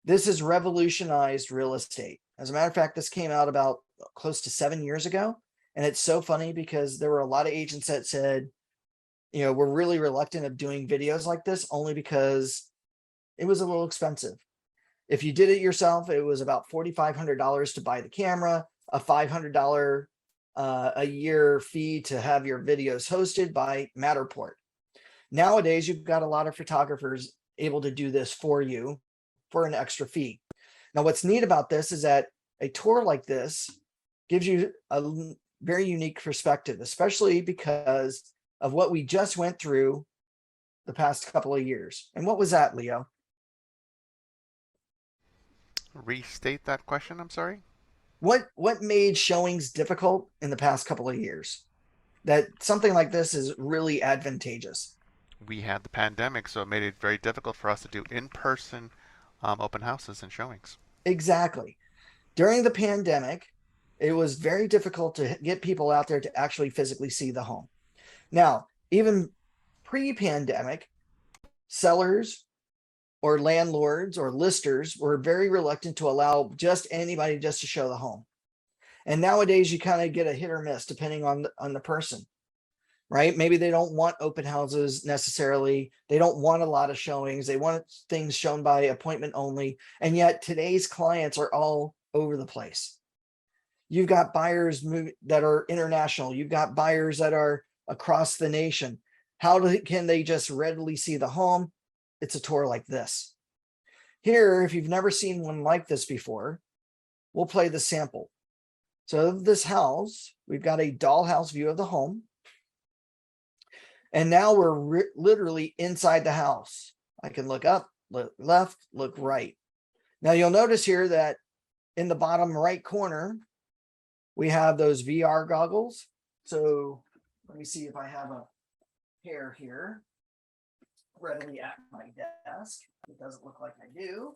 this has revolutionized real estate. As a matter of fact, this came out about close to 7 years ago. And it's so funny because there were a lot of agents that said, you know, we're really reluctant of doing videos like this only because it was a little expensive. If you did it yourself, it was about $4,500 to buy the camera, a $500 a year fee to have your videos hosted by Matterport. Nowadays, you've got a lot of photographers able to do this for you for an extra fee. Now, what's neat about this is that a tour like this gives you a very unique perspective, especially because of what we just went through the past couple of years. And what was that, Leo? Restate that question, I'm sorry. What made showings difficult in the past couple of years? That something like this is really advantageous. We had the pandemic, so it made it very difficult for us to do in-person open houses and showings. Exactly. During the pandemic, it was very difficult to get people out there to actually physically see the home. Now, even pre-pandemic, sellers or landlords or listers were very reluctant to allow just anybody just to show the home. And nowadays you kind of get a hit or miss depending on the person, right? Maybe they don't want open houses necessarily. They don't want a lot of showings. They want things shown by appointment only. And yet today's clients are all over the place. You've got buyers that are international. You've got buyers that are across the nation. Can they just readily see the home? It's a tour like this. Here, if you've never seen one like this before, we'll play the sample. So this house, we've got a dollhouse view of the home. And now we're literally inside the house. I can look up, look left, look right. Now you'll notice here that in the bottom right corner, we have those VR goggles. So let me see if I have a pair here readily at my desk. It doesn't look like I do.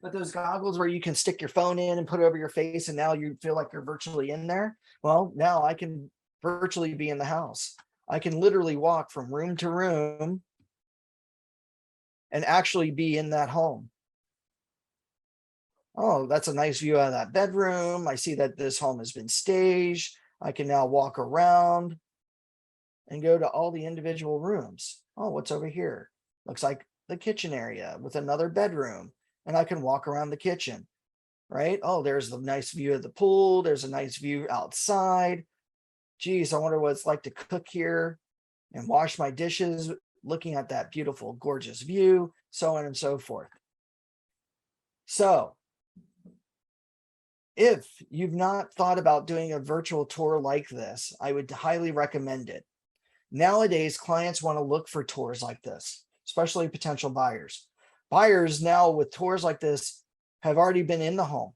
But those goggles where you can stick your phone in and put it over your face and now you feel like you're virtually in there. Well, now I can virtually be in the house. I can literally walk from room to room and actually be in that home. Oh, that's a nice view of that bedroom. I see that this home has been staged. I can now walk around and go to all the individual rooms. Oh, what's over here? Looks like the kitchen area with another bedroom. And I can walk around the kitchen, right? Oh, there's the nice view of the pool. There's a nice view outside. Geez, I wonder what it's like to cook here and wash my dishes, looking at that beautiful, gorgeous view, so on and so forth. So if you've not thought about doing a virtual tour like this, I would highly recommend it. Nowadays, clients want to look for tours like this, especially potential buyers. Buyers now with tours like this have already been in the home.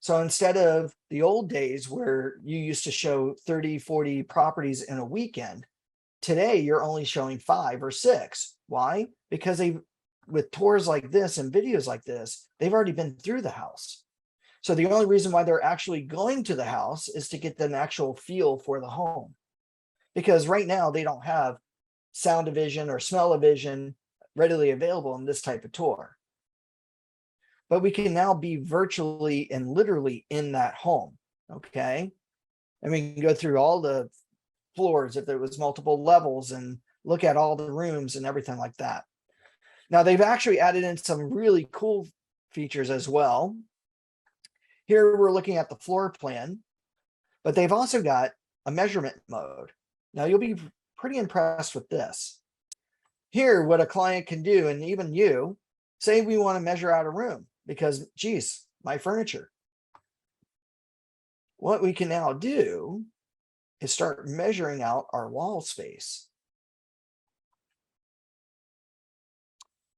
So instead of the old days where you used to show 30, 40 properties in a weekend, today you're only showing 5 or 6. Why? Because with tours like this and videos like this, they've already been through the house. So the only reason why they're actually going to the house is to get an actual feel for the home. Because right now they don't have sound-o-vision or smell-o-vision readily available in this type of tour. But we can now be virtually and literally in that home, okay? And we can go through all the floors if there was multiple levels and look at all the rooms and everything like that. Now they've actually added in some really cool features as well. Here we're looking at the floor plan, but they've also got a measurement mode. Now you'll be pretty impressed with this. Here, what a client can do, and even you, say we want to measure out a room because, geez, my furniture. What we can now do is start measuring out our wall space.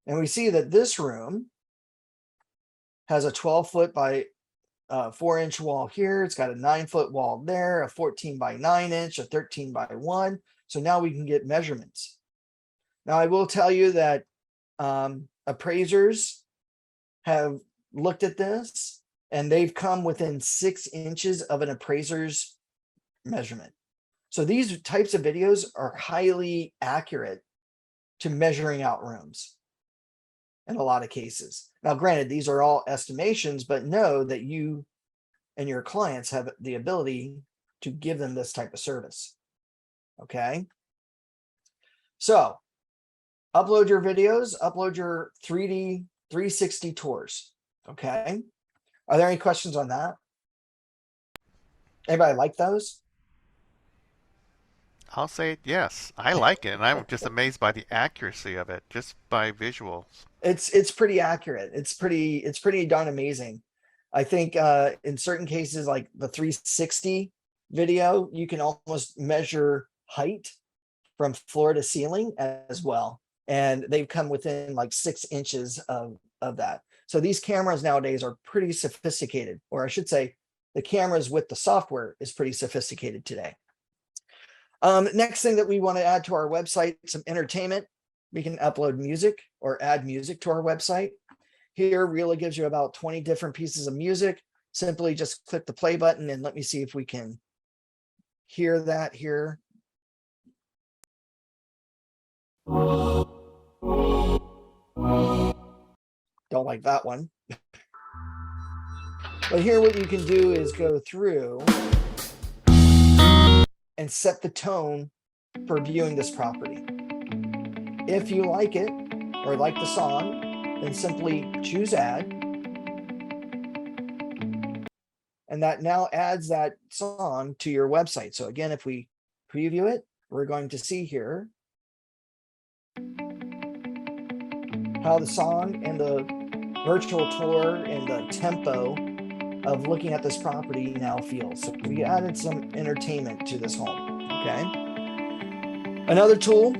And we see that this room has a 12-foot by 4-inch wall here. It's got a 9-foot wall there, a 14 by 9-inch, a 13 by 1. So now we can get measurements. Now, I will tell you that appraisers have looked at this and they've come within 6 inches of an appraiser's measurement. So these types of videos are highly accurate to measuring out rooms in a lot of cases. Now, granted, these are all estimations, but know that you and your clients have the ability to give them this type of service. Okay. So upload your videos, upload your 3D 360 tours. Okay. Are there any questions on that? Anybody like those? I'll say yes. I like it, and I'm just amazed by the accuracy of it, just by visuals. It's pretty accurate. It's pretty darn amazing. I think in certain cases, like the 360 video, you can almost measure height from floor to ceiling as well. And they've come within like 6 inches of that. So these cameras nowadays are pretty sophisticated, or I should say the cameras with the software is pretty sophisticated today. Next thing that we want to add to our website, some entertainment. We can upload music or add music to our website. Here, RELA gives you about 20 different pieces of music. Simply just click the play button and let me see if we can hear that here. Don't like that one. But here what you can do is go through and set the tone for viewing this property. If you like it or like the song, then simply choose add. And that now adds that song to your website. So again, if we preview it, we're going to see here how the song and the virtual tour and the tempo of looking at this property now feels. So we added some entertainment to this home, okay? Another tool,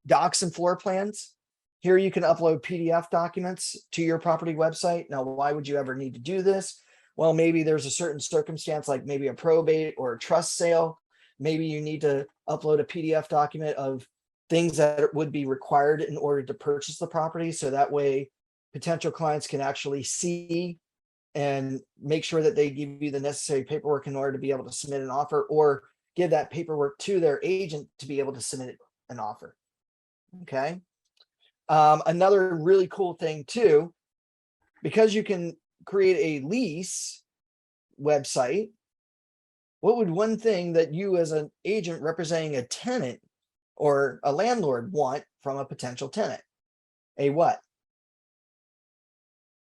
docs and floor plans. Here you can upload PDF documents to your property website. Now, why would you ever need to do this? Well, maybe there's a certain circumstance, like maybe a probate or a trust sale. Maybe you need to upload a PDF document of things that would be required in order to purchase the property. So that way potential clients can actually see and make sure that they give you the necessary paperwork in order to be able to submit an offer, or give that paperwork to their agent to be able to submit an offer. Okay. Another really cool thing too, because you can create a lease website, what would one thing that you as an agent representing a tenant or a landlord want from a potential tenant? A what?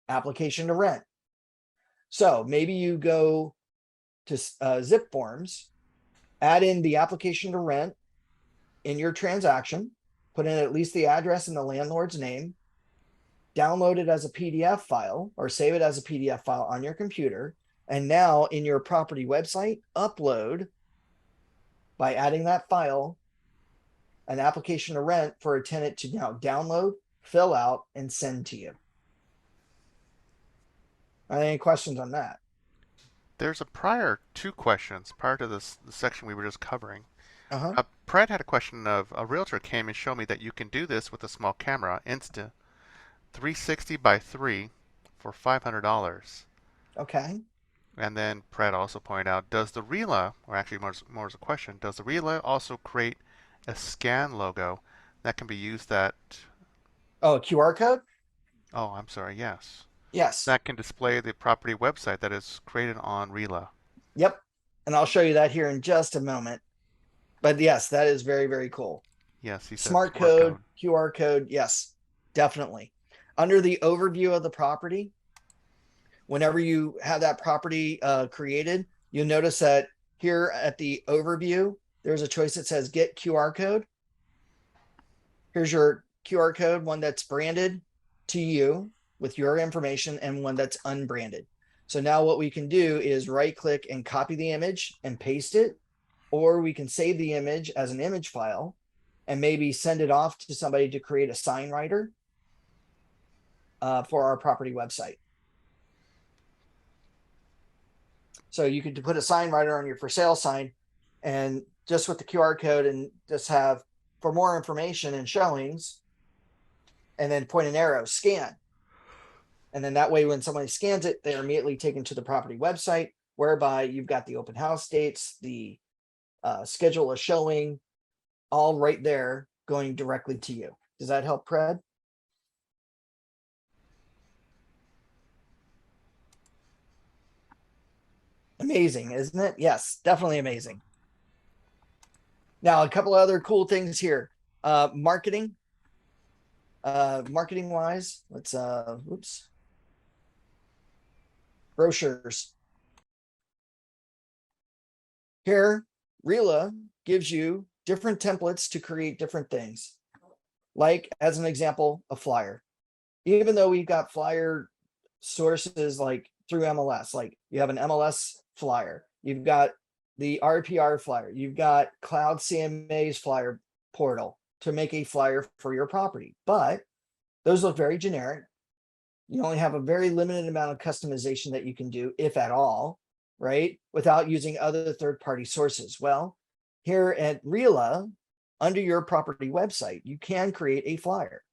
Application to rent. So maybe you go to Zip Forms, add in the application to rent in your transaction, put in at least the address and the landlord's name, download it as a PDF file or save it as a PDF file on your computer. And now in your property website, upload by adding that file, an application to rent for a tenant to now download, fill out, and send to you. Any questions on that? There's two questions prior to the section we were just covering. Uh-huh. Brad had a question of a realtor came and showed me that you can do this with a small camera, Insta 360 by 3 for $500. Okay. And then Brad also pointed out, does the RELA, or actually more as a question, does the RELA also create a scan logo that can be used that, Oh, a QR code? oh, I'm sorry, yes, Yes. that can display the property website that is created on RELA? Yep. And I'll show you that here in just a moment. But yes, that is very, very cool. Yes, he said Smart QR code, code. QR code. Yes, definitely. Under the overview of the property, whenever you have that property created, you'll notice that here at the overview, there's a choice that says get QR code. Here's your QR code, one that's branded to you with your information and one that's unbranded. So now what we can do is right click and copy the image and paste it, or we can save the image as an image file and maybe send it off to somebody to create a sign writer for our property website. So you could put a sign writer on your for sale sign and just with the QR code and just have for more information and showings, and then point an arrow, scan. And then that way, when somebody scans it, they're immediately taken to the property website, whereby you've got the open house dates, the schedule of showing, all right there going directly to you. Does that help, Pred? Amazing, isn't it? Yes, definitely amazing. Now, a couple other cool things here. Marketing. Marketing wise, let's oops. Brochures. Here, RELA gives you different templates to create different things. Like, as an example, a flyer. Even though we've got flyer sources like through MLS, like you have an MLS flyer, you've got the RPR flyer, you've got Cloud CMA's flyer portal to make a flyer for your property. But those look very generic. You only have a very limited amount of customization that you can do, if at all, right? Without using other third-party sources. Well, here at RELA, under your property website, you can create a flyer.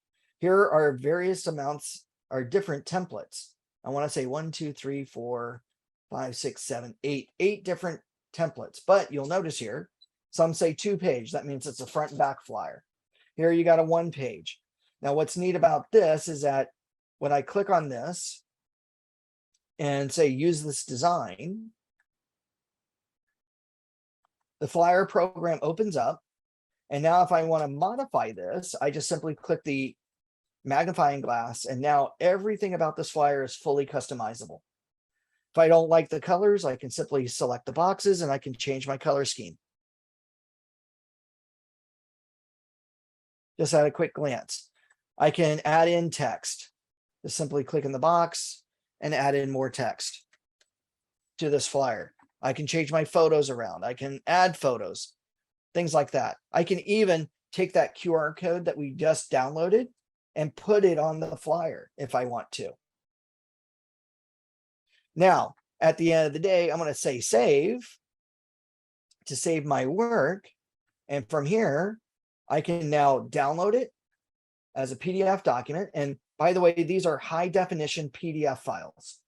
Here are various amounts, are different templates. I want to say 1, 2, 3, 4, 5, 6, 7, 8 different templates. But you'll notice here, some say 2-page. That means it's a front and back flyer. Here you got a 1-page. Now, what's neat about this is that when I click on this and say use this design, the flyer program opens up. And now if I want to modify this, I just simply click the magnifying glass, and now everything about this flyer is fully customizable. If I don't like the colors, I can simply select the boxes and I can change my color scheme. Just at a quick glance. I can add in text. Just simply click in the box and add in more text to this flyer. I can change my photos around. I can add photos, things like that. I can even take that QR code that we just downloaded and put it on the flyer if I want to. Now, at the end of the day, I'm going to say save to save my work. And from here, I can now download it as a PDF document. And by the way, these are high definition PDF files.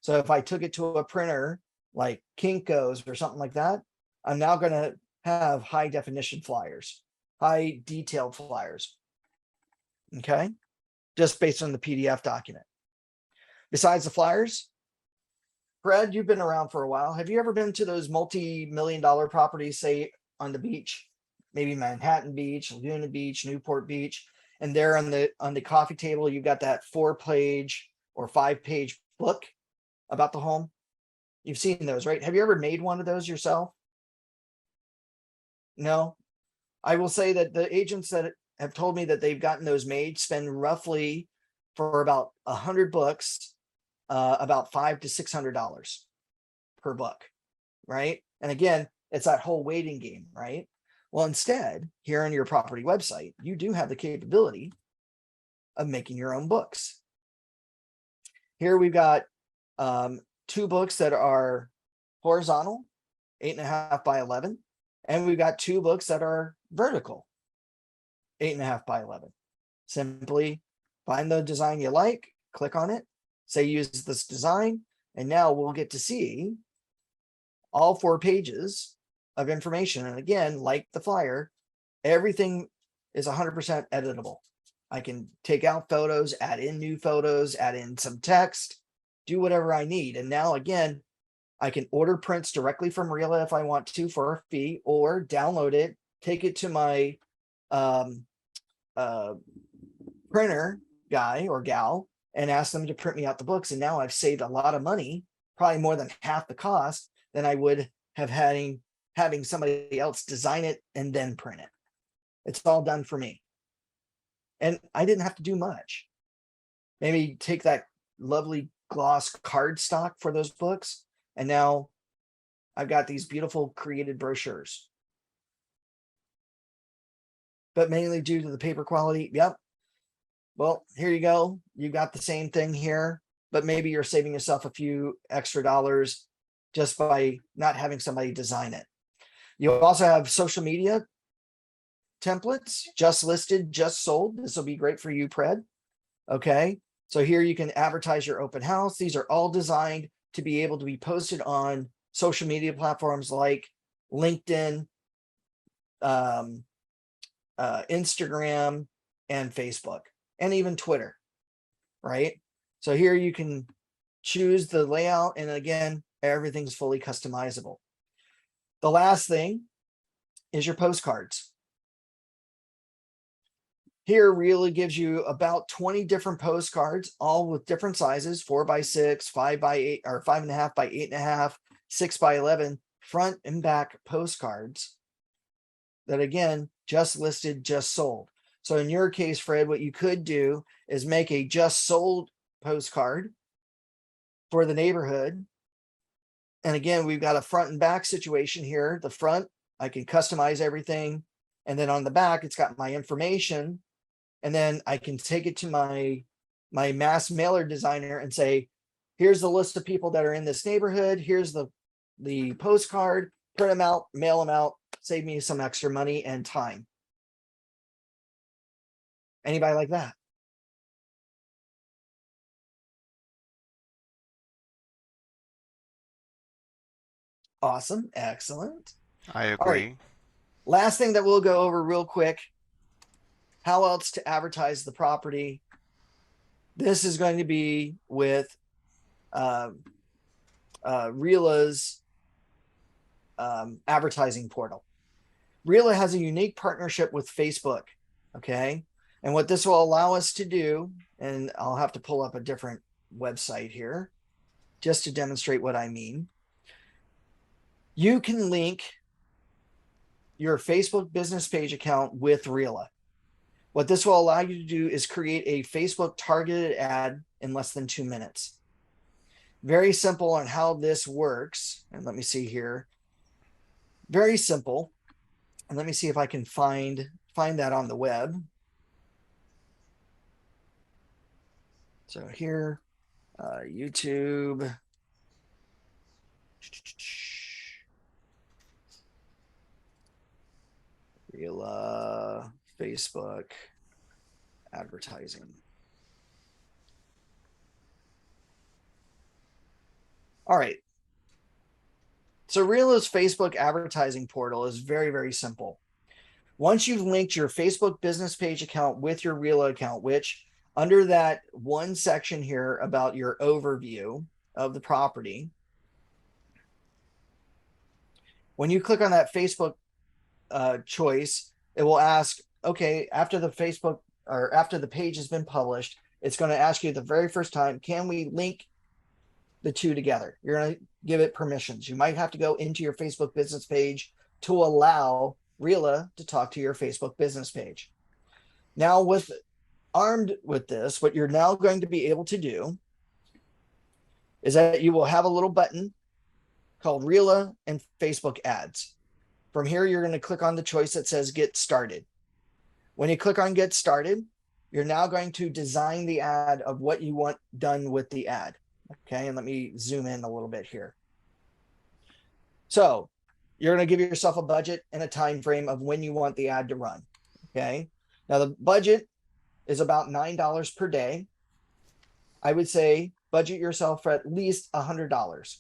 So if I took it to a printer like Kinko's or something like that, I'm now going to have high definition flyers, high detailed flyers. Okay, just based on the PDF document. Besides the flyers, Fred, you've been around for a while. Have you ever been to those multi-million-dollar properties, say on the beach, maybe Manhattan Beach, Laguna Beach, Newport Beach, and there on the coffee table, you've got that 4-page or 5-page book about the home? You've seen those, right? Have you ever made one of those yourself? No. I will say that the agents that have told me that they've gotten those made spend roughly for about 100 books, about $500 to $600 per book, right? And again, it's that whole waiting game, right? Well, instead, here on your property website, you do have the capability of making your own books. Here we've got 2 books that are horizontal, 8.5 by 11, and we've got 2 books that are vertical, 8.5 by 11. Simply find the design you like, click on it, say use this design, and now we'll get to see all 4 pages of information. And again, like the flyer, everything is 100% editable. I can take out photos, add in new photos, add in some text, do whatever I need. And now again, I can order prints directly from RELA if I want to for a fee, or download it, take it to my printer guy or gal and ask them to print me out the books. And now I've saved a lot of money, probably more than half the cost than I would have having somebody else design it and then print it. It's all done for me. And I didn't have to do much. Maybe take that lovely gloss cardstock for those books, and now I've got these beautiful created brochures. But mainly due to the paper quality, yep. Well, here you go. You got the same thing here, but maybe you're saving yourself a few extra dollars just by not having somebody design it. You also have social media templates, just listed, just sold. This will be great for you, Pred. Okay, so here you can advertise your open house. These are all designed to be able to be posted on social media platforms like LinkedIn, Instagram, and Facebook, and even Twitter, right? So here you can choose the layout, and again, everything's fully customizable. The last thing is your postcards. Here really gives you about 20 different postcards, all with different sizes, 4 by 6, 5 by 8, or 5.5 by 8.5, 6 by 11, front and back postcards that again, just listed, just sold. So in your case, Fred, what you could do is make a just sold postcard for the neighborhood. And again, we've got a front and back situation here. The front, I can customize everything. And then on the back, it's got my information. And then I can take it to my my mass mailer designer and say, here's the list of people that are in this neighborhood. Here's the postcard, print them out, mail them out, save me some extra money and time. Anybody like that? Awesome. Excellent. I All right. agree. Last thing that we'll go over real quick. How else to advertise the property? This is going to be with RELA's advertising portal. RELA has a unique partnership with Facebook. Okay. And what this will allow us to do, and I'll have to pull up a different website here just to demonstrate what I mean. You can link your Facebook business page account with RELA. What this will allow you to do is create a Facebook targeted ad in less than 2 minutes. Very simple on how this works. And let me see here. Very simple. And let me see if I can find that on the web. So here, YouTube. RELA, Facebook, advertising. All right. So RELA's Facebook advertising portal is very, very simple. Once you've linked your Facebook business page account with your RELA account, which under that one section here about your overview of the property, when you click on that Facebook choice, it will ask, okay, after the Facebook or after the page has been published, it's going to ask you the very first time, can we link the two together? You're going to give it permissions. You might have to go into your Facebook business page to allow RELA to talk to your Facebook business page. Now, armed with this, what you're now going to be able to do is that you will have a little button called RELA and Facebook ads. From here, you're going to click on the choice that says get started. When you click on get started, you're now going to design the ad of what you want done with the ad. Okay, and let me zoom in a little bit here. So you're going to give yourself a budget and a time frame of when you want the ad to run. Okay, now the budget is about $9 per day. I would say budget yourself for at least $100.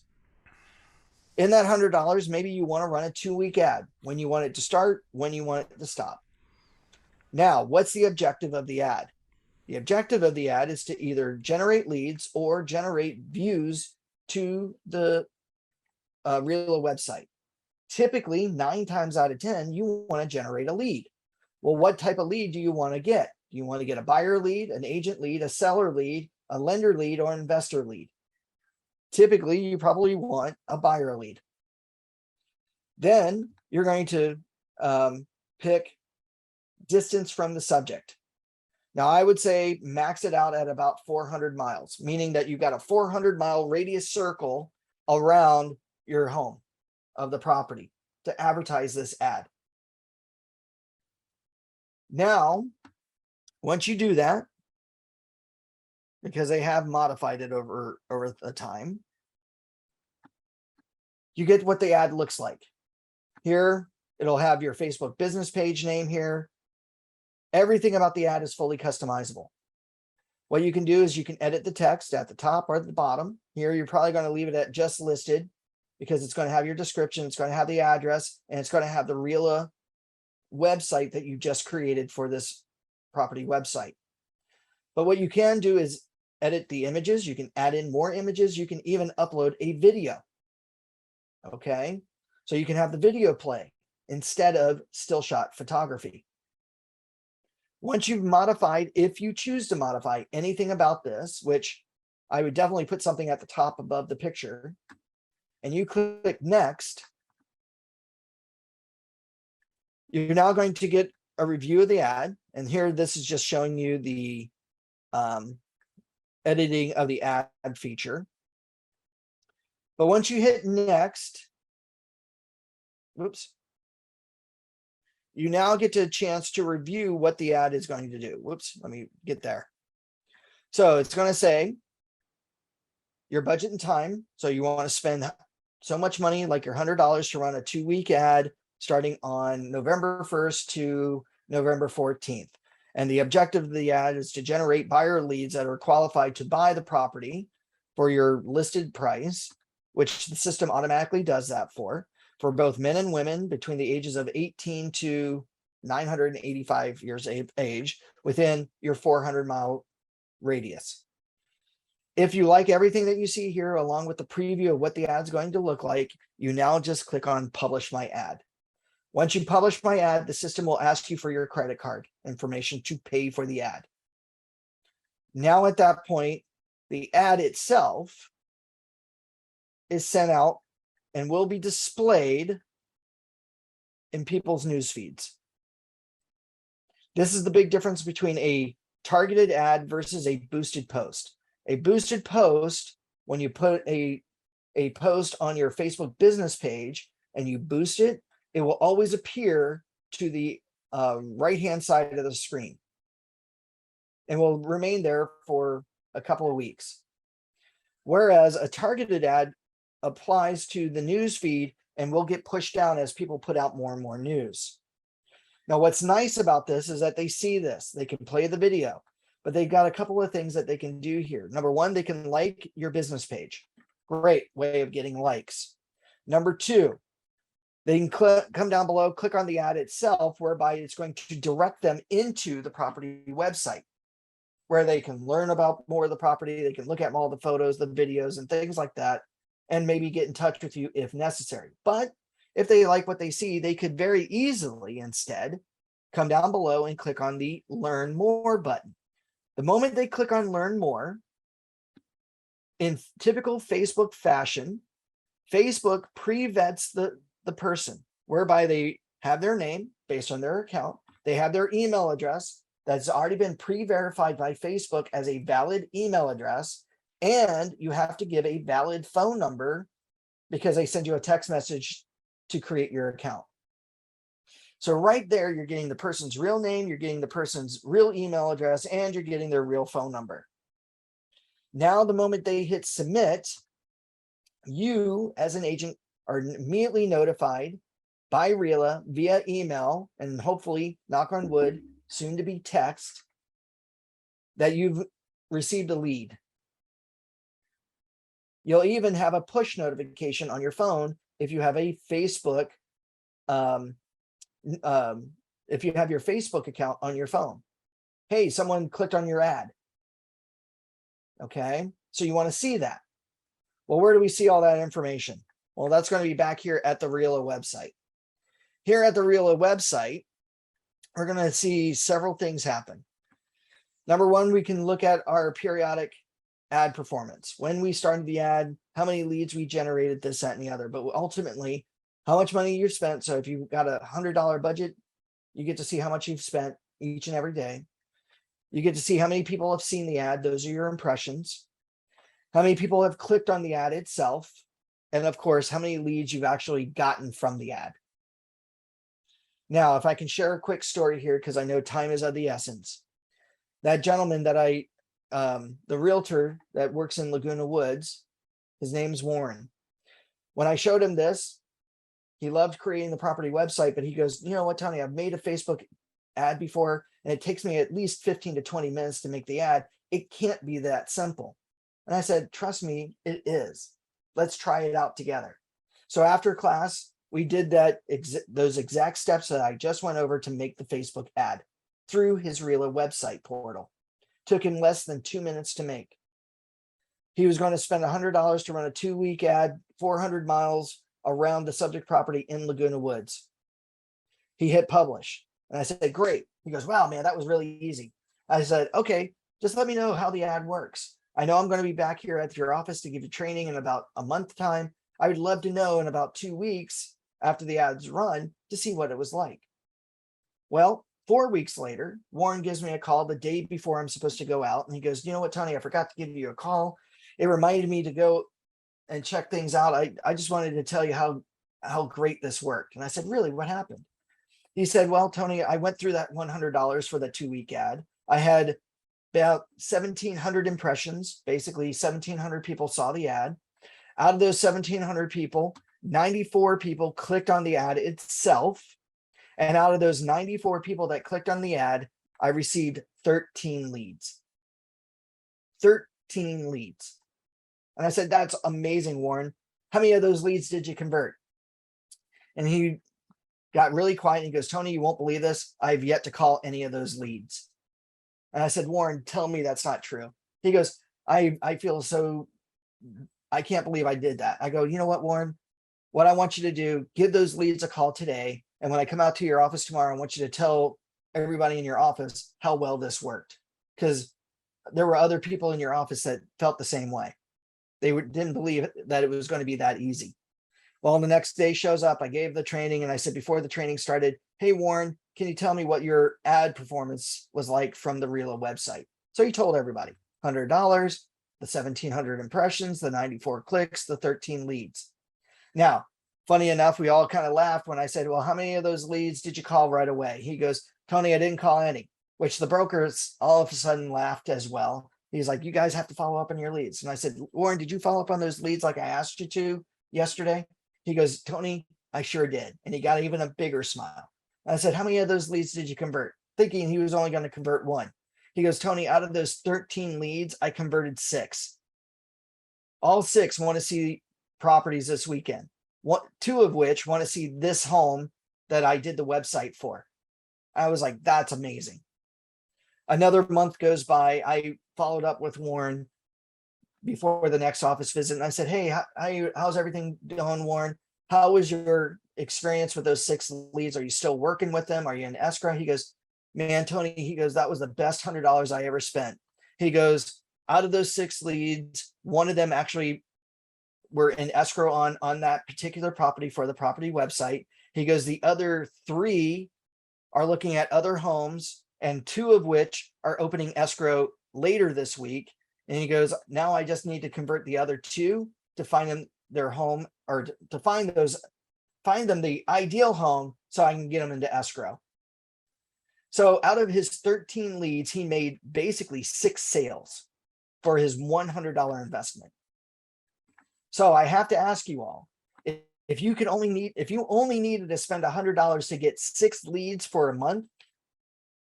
In that $100, maybe you want to run a 2-week ad, when you want it to start, when you want it to stop. Now, what's the objective of the ad? The objective of the ad is to either generate leads or generate views to the RELA website. Typically, 9 times out of 10, you want to generate a lead. Well, what type of lead do you want to get? Do you want to get a buyer lead, an agent lead, a seller lead, a lender lead, or an investor lead? Typically, you probably want a buyer lead. Then you're going to pick distance from the subject. Now, I would say max it out at about 400 miles, meaning that you've got a 400-mile radius circle around your home of the property to advertise this ad. Now, once you do that, because they have modified it over the time, you get what the ad looks like. Here, it'll have your Facebook business page name here. Everything about the ad is fully customizable. What you can do is you can edit the text at the top or at the bottom. Here, you're probably going to leave it at just listed because it's going to have your description, it's going to have the address, and it's going to have the RELA website that you just created for this property website. But what you can do is edit the images. You can add in more images. You can even upload a video. Okay, so you can have the video play instead of still shot photography. Once you've modified, if you choose to modify anything about this, which I would definitely put something at the top above the picture, and you click next, you're now going to get a review of the ad. And here, this is just showing you the editing of the ad feature. But once you hit next, whoops, you now get a chance to review what the ad is going to do. Whoops, let me get there. So it's going to say your budget and time. So you want to spend so much money, like your $100 to run a 2-week ad starting on November 1st to November 14th. And the objective of the ad is to generate buyer leads that are qualified to buy the property for your listed price, which the system automatically does that for both men and women between the ages of 18 to 985 years of age within your 400-mile radius. If you like everything that you see here, along with the preview of what the ad's going to look like, you now just click on publish my ad. Once you publish my ad, the system will ask you for your credit card information to pay for the ad. Now at that point, the ad itself is sent out and will be displayed in people's news feeds. This is the big difference between a targeted ad versus a boosted post. A boosted post, when you put a post on your Facebook business page and you boost it, it will always appear to the right-hand side of the screen and will remain there for a couple of weeks. Whereas a targeted ad applies to the news feed and will get pushed down as people put out more and more news. Now, what's nice about this is that they see this, they can play the video, but they've got a couple of things that they can do here. Number one, they can like your business page. Great way of getting likes. Number two, they can come down below, click on the ad itself, whereby it's going to direct them into the property website where they can learn about more of the property. They can look at all the photos, the videos, and things like that, and maybe get in touch with you if necessary. But if they like what they see, they could very easily instead come down below and click on the Learn More button. The moment they click on Learn More, in typical Facebook fashion, Facebook pre-vets the person, whereby they have their name based on their account. They have their email address that's already been pre-verified by Facebook as a valid email address. And you have to give a valid phone number because they send you a text message to create your account. So right there, you're getting the person's real name, you're getting the person's real email address, and you're getting their real phone number. Now, the moment they hit submit, you as an agent are immediately notified by RELA via email, and hopefully, knock on wood, soon to be text, that you've received a lead. You'll even have a push notification on your phone if you have a Facebook, if you have your Facebook account on your phone. Hey, someone clicked on your ad. Okay, so you want to see that. Well, where do we see all that information? Well, that's going to be back here at the RELA website. Here at the RELA website, we're going to see several things happen. Number one, we can look at our periodic ad performance. When we started the ad, how many leads we generated, this, that, and the other. But ultimately, how much money you've spent. So if you've got a $100 budget, you get to see how much you've spent each and every day. You get to see how many people have seen the ad. Those are your impressions. How many people have clicked on the ad itself. And of course, how many leads you've actually gotten from the ad. Now, if I can share a quick story here, because I know time is of the essence. That gentleman that the realtor that works in Laguna Woods, his name's Warren. When I showed him this, he loved creating the property website, but he goes, you know what, Tony, I've made a Facebook ad before, and it takes me at least 15 to 20 minutes to make the ad. It can't be that simple. And I said, trust me, it is. Let's try it out together. So after class, we did those exact steps that I just went over to make the Facebook ad through his RELA website portal. Took him less than 2 minutes to make. He was going to spend $100 to run a 2-week ad, 400 miles around the subject property in Laguna Woods. He hit publish. And I said, great. He goes, wow, man, that was really easy. I said, okay, just let me know how the ad works. I know I'm going to be back here at your office to give you training in about a month time. I would love to know in about 2 weeks after the ads run to see what it was like. Well, 4 weeks later, Warren gives me a call the day before I'm supposed to go out. And he goes, you know what, Tony, I forgot to give you a call. It reminded me to go and check things out. I just wanted to tell you how great this worked. And I said, really, what happened? He said, well, Tony, I went through that $100 for the 2-week ad. I had about 1,700 impressions. Basically, 1,700 people saw the ad. Out of those 1,700 people, 94 people clicked on the ad itself. And out of those 94 people that clicked on the ad, I received 13 leads. 13 leads. And I said, that's amazing, Warren. How many of those leads did you convert? And he got really quiet. And he goes, Tony, you won't believe this. I've yet to call any of those leads. And I said, Warren, tell me that's not true. He goes, I feel so, I can't believe I did that. I go, you know what, Warren, what I want you to do, give those leads a call today. And when I come out to your office tomorrow, I want you to tell everybody in your office how well this worked. Because there were other people in your office that felt the same way. They didn't believe that it was going to be that easy. Well, the next day shows up, I gave the training and I said, before the training started, hey, Warren, can you tell me what your ad performance was like from the RELA website? So he told everybody, $100, the 1,700 impressions, the 94 clicks, the 13 leads. Now, funny enough, we all kind of laughed when I said, well, how many of those leads did you call right away? He goes, Tony, I didn't call any, which the brokers all of a sudden laughed as well. He's like, you guys have to follow up on your leads. And I said, Warren, did you follow up on those leads like I asked you to yesterday? He goes, Tony, I sure did. And he got even a bigger smile. And I said, how many of those leads did you convert? Thinking he was only going to convert one. He goes, Tony, out of those 13 leads, I converted 6. All 6 want to see properties this weekend. 2 of which want to see this home that I did the website for. I was like, that's amazing. Another month goes by. I followed up with Warren before the next office visit. And I said, hey, how's everything going, Warren? How was your experience with those 6 leads? Are you still working with them? Are you in escrow? He goes, man, Tony, he goes, that was the best $100 I ever spent. He goes, out of those 6 leads, one of them actually were in escrow on that particular property for the property website. He goes, the other 3 are looking at other homes, and 2 of which are opening escrow later this week. And he goes, now I just need to convert the other 2 to find them their home, or to find them the ideal home so I can get them into escrow. So out of his 13 leads, he made basically 6 sales for his $100 investment. So I have to ask you all, if you only needed to spend $100 to get 6 leads for a month,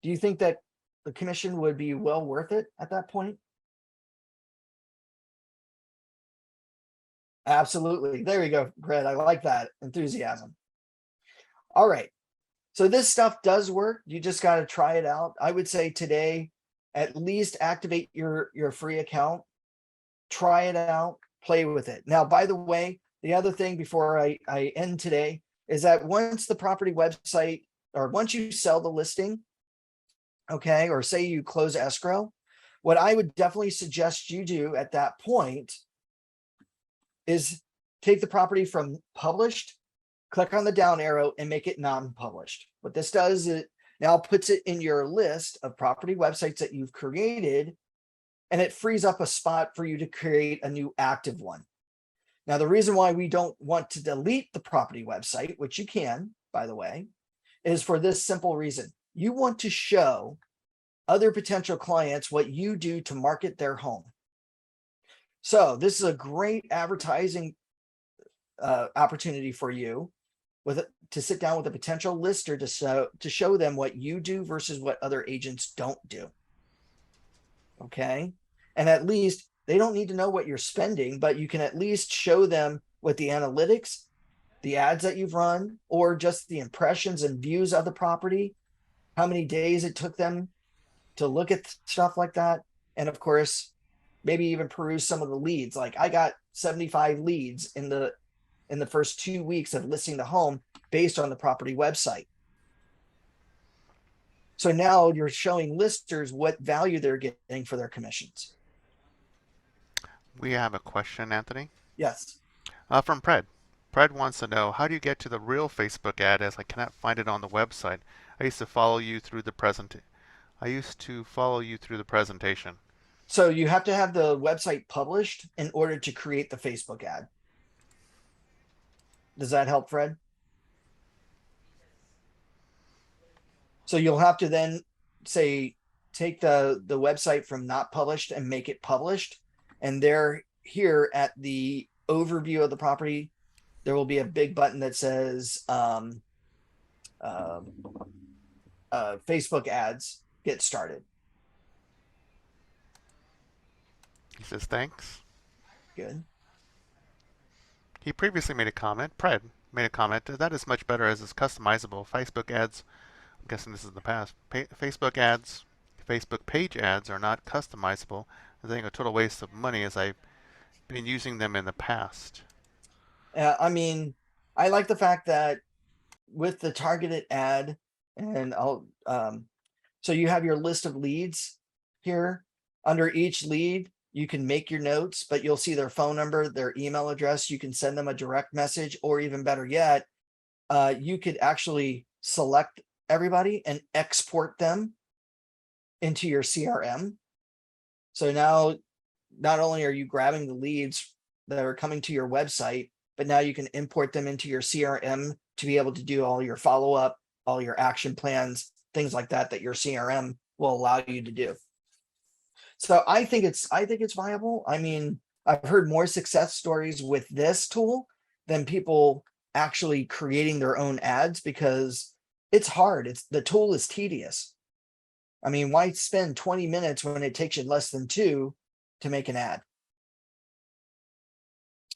do you think that the commission would be well worth it at that point? Absolutely. There you go, Brett. I like that enthusiasm. All right. So this stuff does work. You just got to try it out. I would say today, at least activate your free account, try it out, play with it. Now, by the way, the other thing before I end today is that once the property website, or once you sell the listing, okay, or say you close escrow, what I would definitely suggest you do at that point is take the property from published, click on the down arrow and make it non-published. What this does, it now puts it in your list of property websites that you've created, and it frees up a spot for you to create a new active one. Now, the reason why we don't want to delete the property website, which you can, by the way, is for this simple reason. You want to show other potential clients what you do to market their home. So this is a great advertising opportunity for you to sit down with a potential lister to show them what you do versus what other agents don't do. Okay. And at least they don't need to know what you're spending, but you can at least show them what the analytics, the ads that you've run, or just the impressions and views of the property, how many days it took them to look at stuff like that. And of course, maybe even peruse some of the leads. Like I got 75 leads in the first 2 weeks of listing the home based on the property website. So now you're showing listers what value they're getting for their commissions. We have a question, Anthony. Yes. From Pred. Pred wants to know, how do you get to the real Facebook ad, as I cannot find it on the website? I used to follow you through the presentation. So you have to have the website published in order to create the Facebook ad. Does that help, Fred? So you'll have to then say take the website from not published and make it published. And there, here at the overview of the property, there will be a big button that says uh, Facebook ads get started. He says thanks. Good. He previously made a comment. Pred made a comment that is much better as it's customizable. Facebook ads, I'm guessing this is in the past. Facebook ads, Facebook page ads are not customizable. I think a total waste of money as I've been using them in the past. I mean, I like the fact that with the targeted ad, and so you have your list of leads here. Under each lead, you can make your notes, but you'll see their phone number, their email address. You can send them a direct message, or even better yet, you could actually select everybody and export them into your CRM. So now, not only are you grabbing the leads that are coming to your website, but now you can import them into your CRM to be able to do all your follow-up, all your action plans, things like that, that your CRM will allow you to do. So I think it's viable. I mean, I've heard more success stories with this tool than people actually creating their own ads, because it's hard. The tool is tedious. I mean, why spend 20 minutes when it takes you less than 2 to make an ad?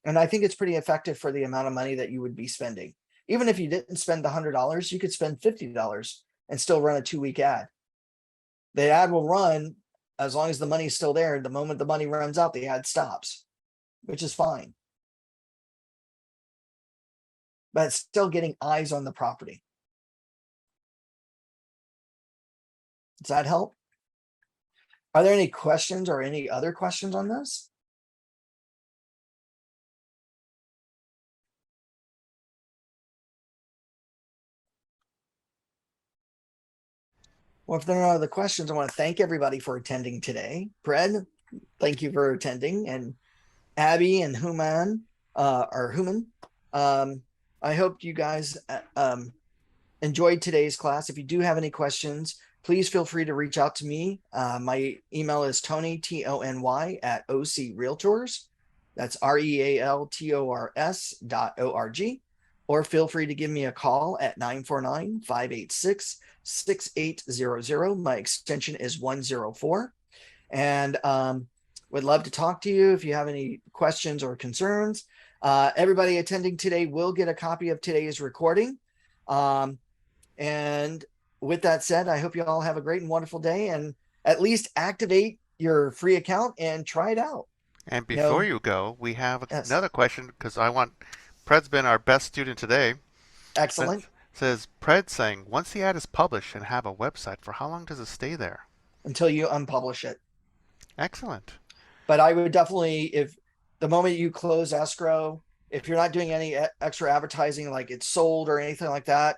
And I think it's pretty effective for the amount of money that you would be spending. Even if you didn't spend the $100, you could spend $50 and still run a 2-week ad. The ad will run as long as the money's still there. The moment the money runs out, the ad stops, which is fine. But it's still getting eyes on the property. Does that help? Are there any questions or any other questions on this? Well, if there are no other questions, I want to thank everybody for attending today. Fred, thank you for attending, and Abby and Human, I hope you guys enjoyed today's class. If you do have any questions, please feel free to reach out to me. My email is Tony, Tony at OC Realtors. That's REALTORS.org. Or feel free to give me a call at 949-586-6800. My extension is 104. And would love to talk to you if you have any questions or concerns. Everybody attending today will get a copy of today's recording. And with that said, I hope you all have a great and wonderful day, and at least activate your free account and try it out. And before you go, we have Yes. another question, because Pred's been our best student today. Excellent. Says Pred saying, once the ad is published and have a website, for how long does it stay there? Until you unpublish it. Excellent. But I would definitely, if the moment you close escrow, if you're not doing any extra advertising, like it's sold or anything like that,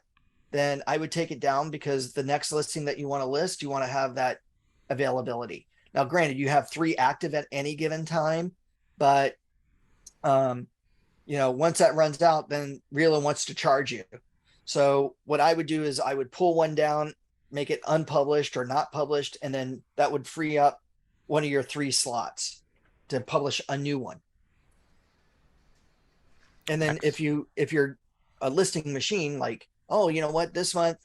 then I would take it down, because the next listing that you want to list, you want to have that availability. Now, granted, you have 3 active at any given time, but once that runs out, then RELA wants to charge you. So what I would do is I would pull one down, make it unpublished or not published, and then that would free up one of your 3 slots to publish a new one. And then if you're a listing machine, like, oh, you know what, this month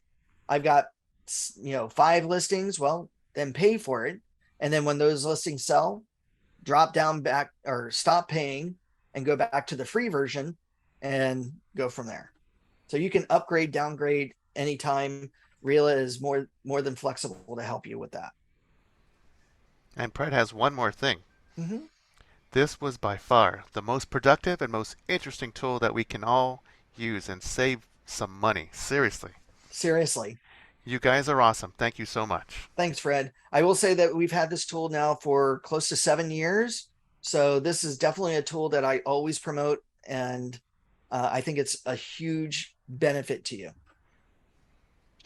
I've got 5 listings, well, then pay for it. And then when those listings sell, drop down back or stop paying and go back to the free version and go from there. So you can upgrade, downgrade anytime. RELA is more than flexible to help you with that. And Pred has one more thing. Mm-hmm. This was by far the most productive and most interesting tool that we can all use and save some money. Seriously. You guys are awesome. Thank you so much. Thanks, Fred. I will say that we've had this tool now for close to 7 years. So this is definitely a tool that I always promote, and I think it's a huge benefit to you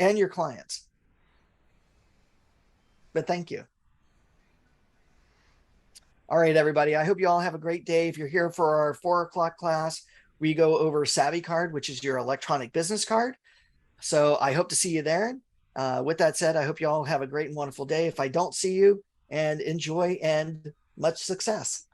and your clients. But thank you. All right, everybody. I hope you all have a great day. If you're here for our 4 o'clock class, we go over Savvy Card, which is your electronic business card. So I hope to see you there. With that said, I hope you all have a great and wonderful day. If I don't see you, and enjoy and much success.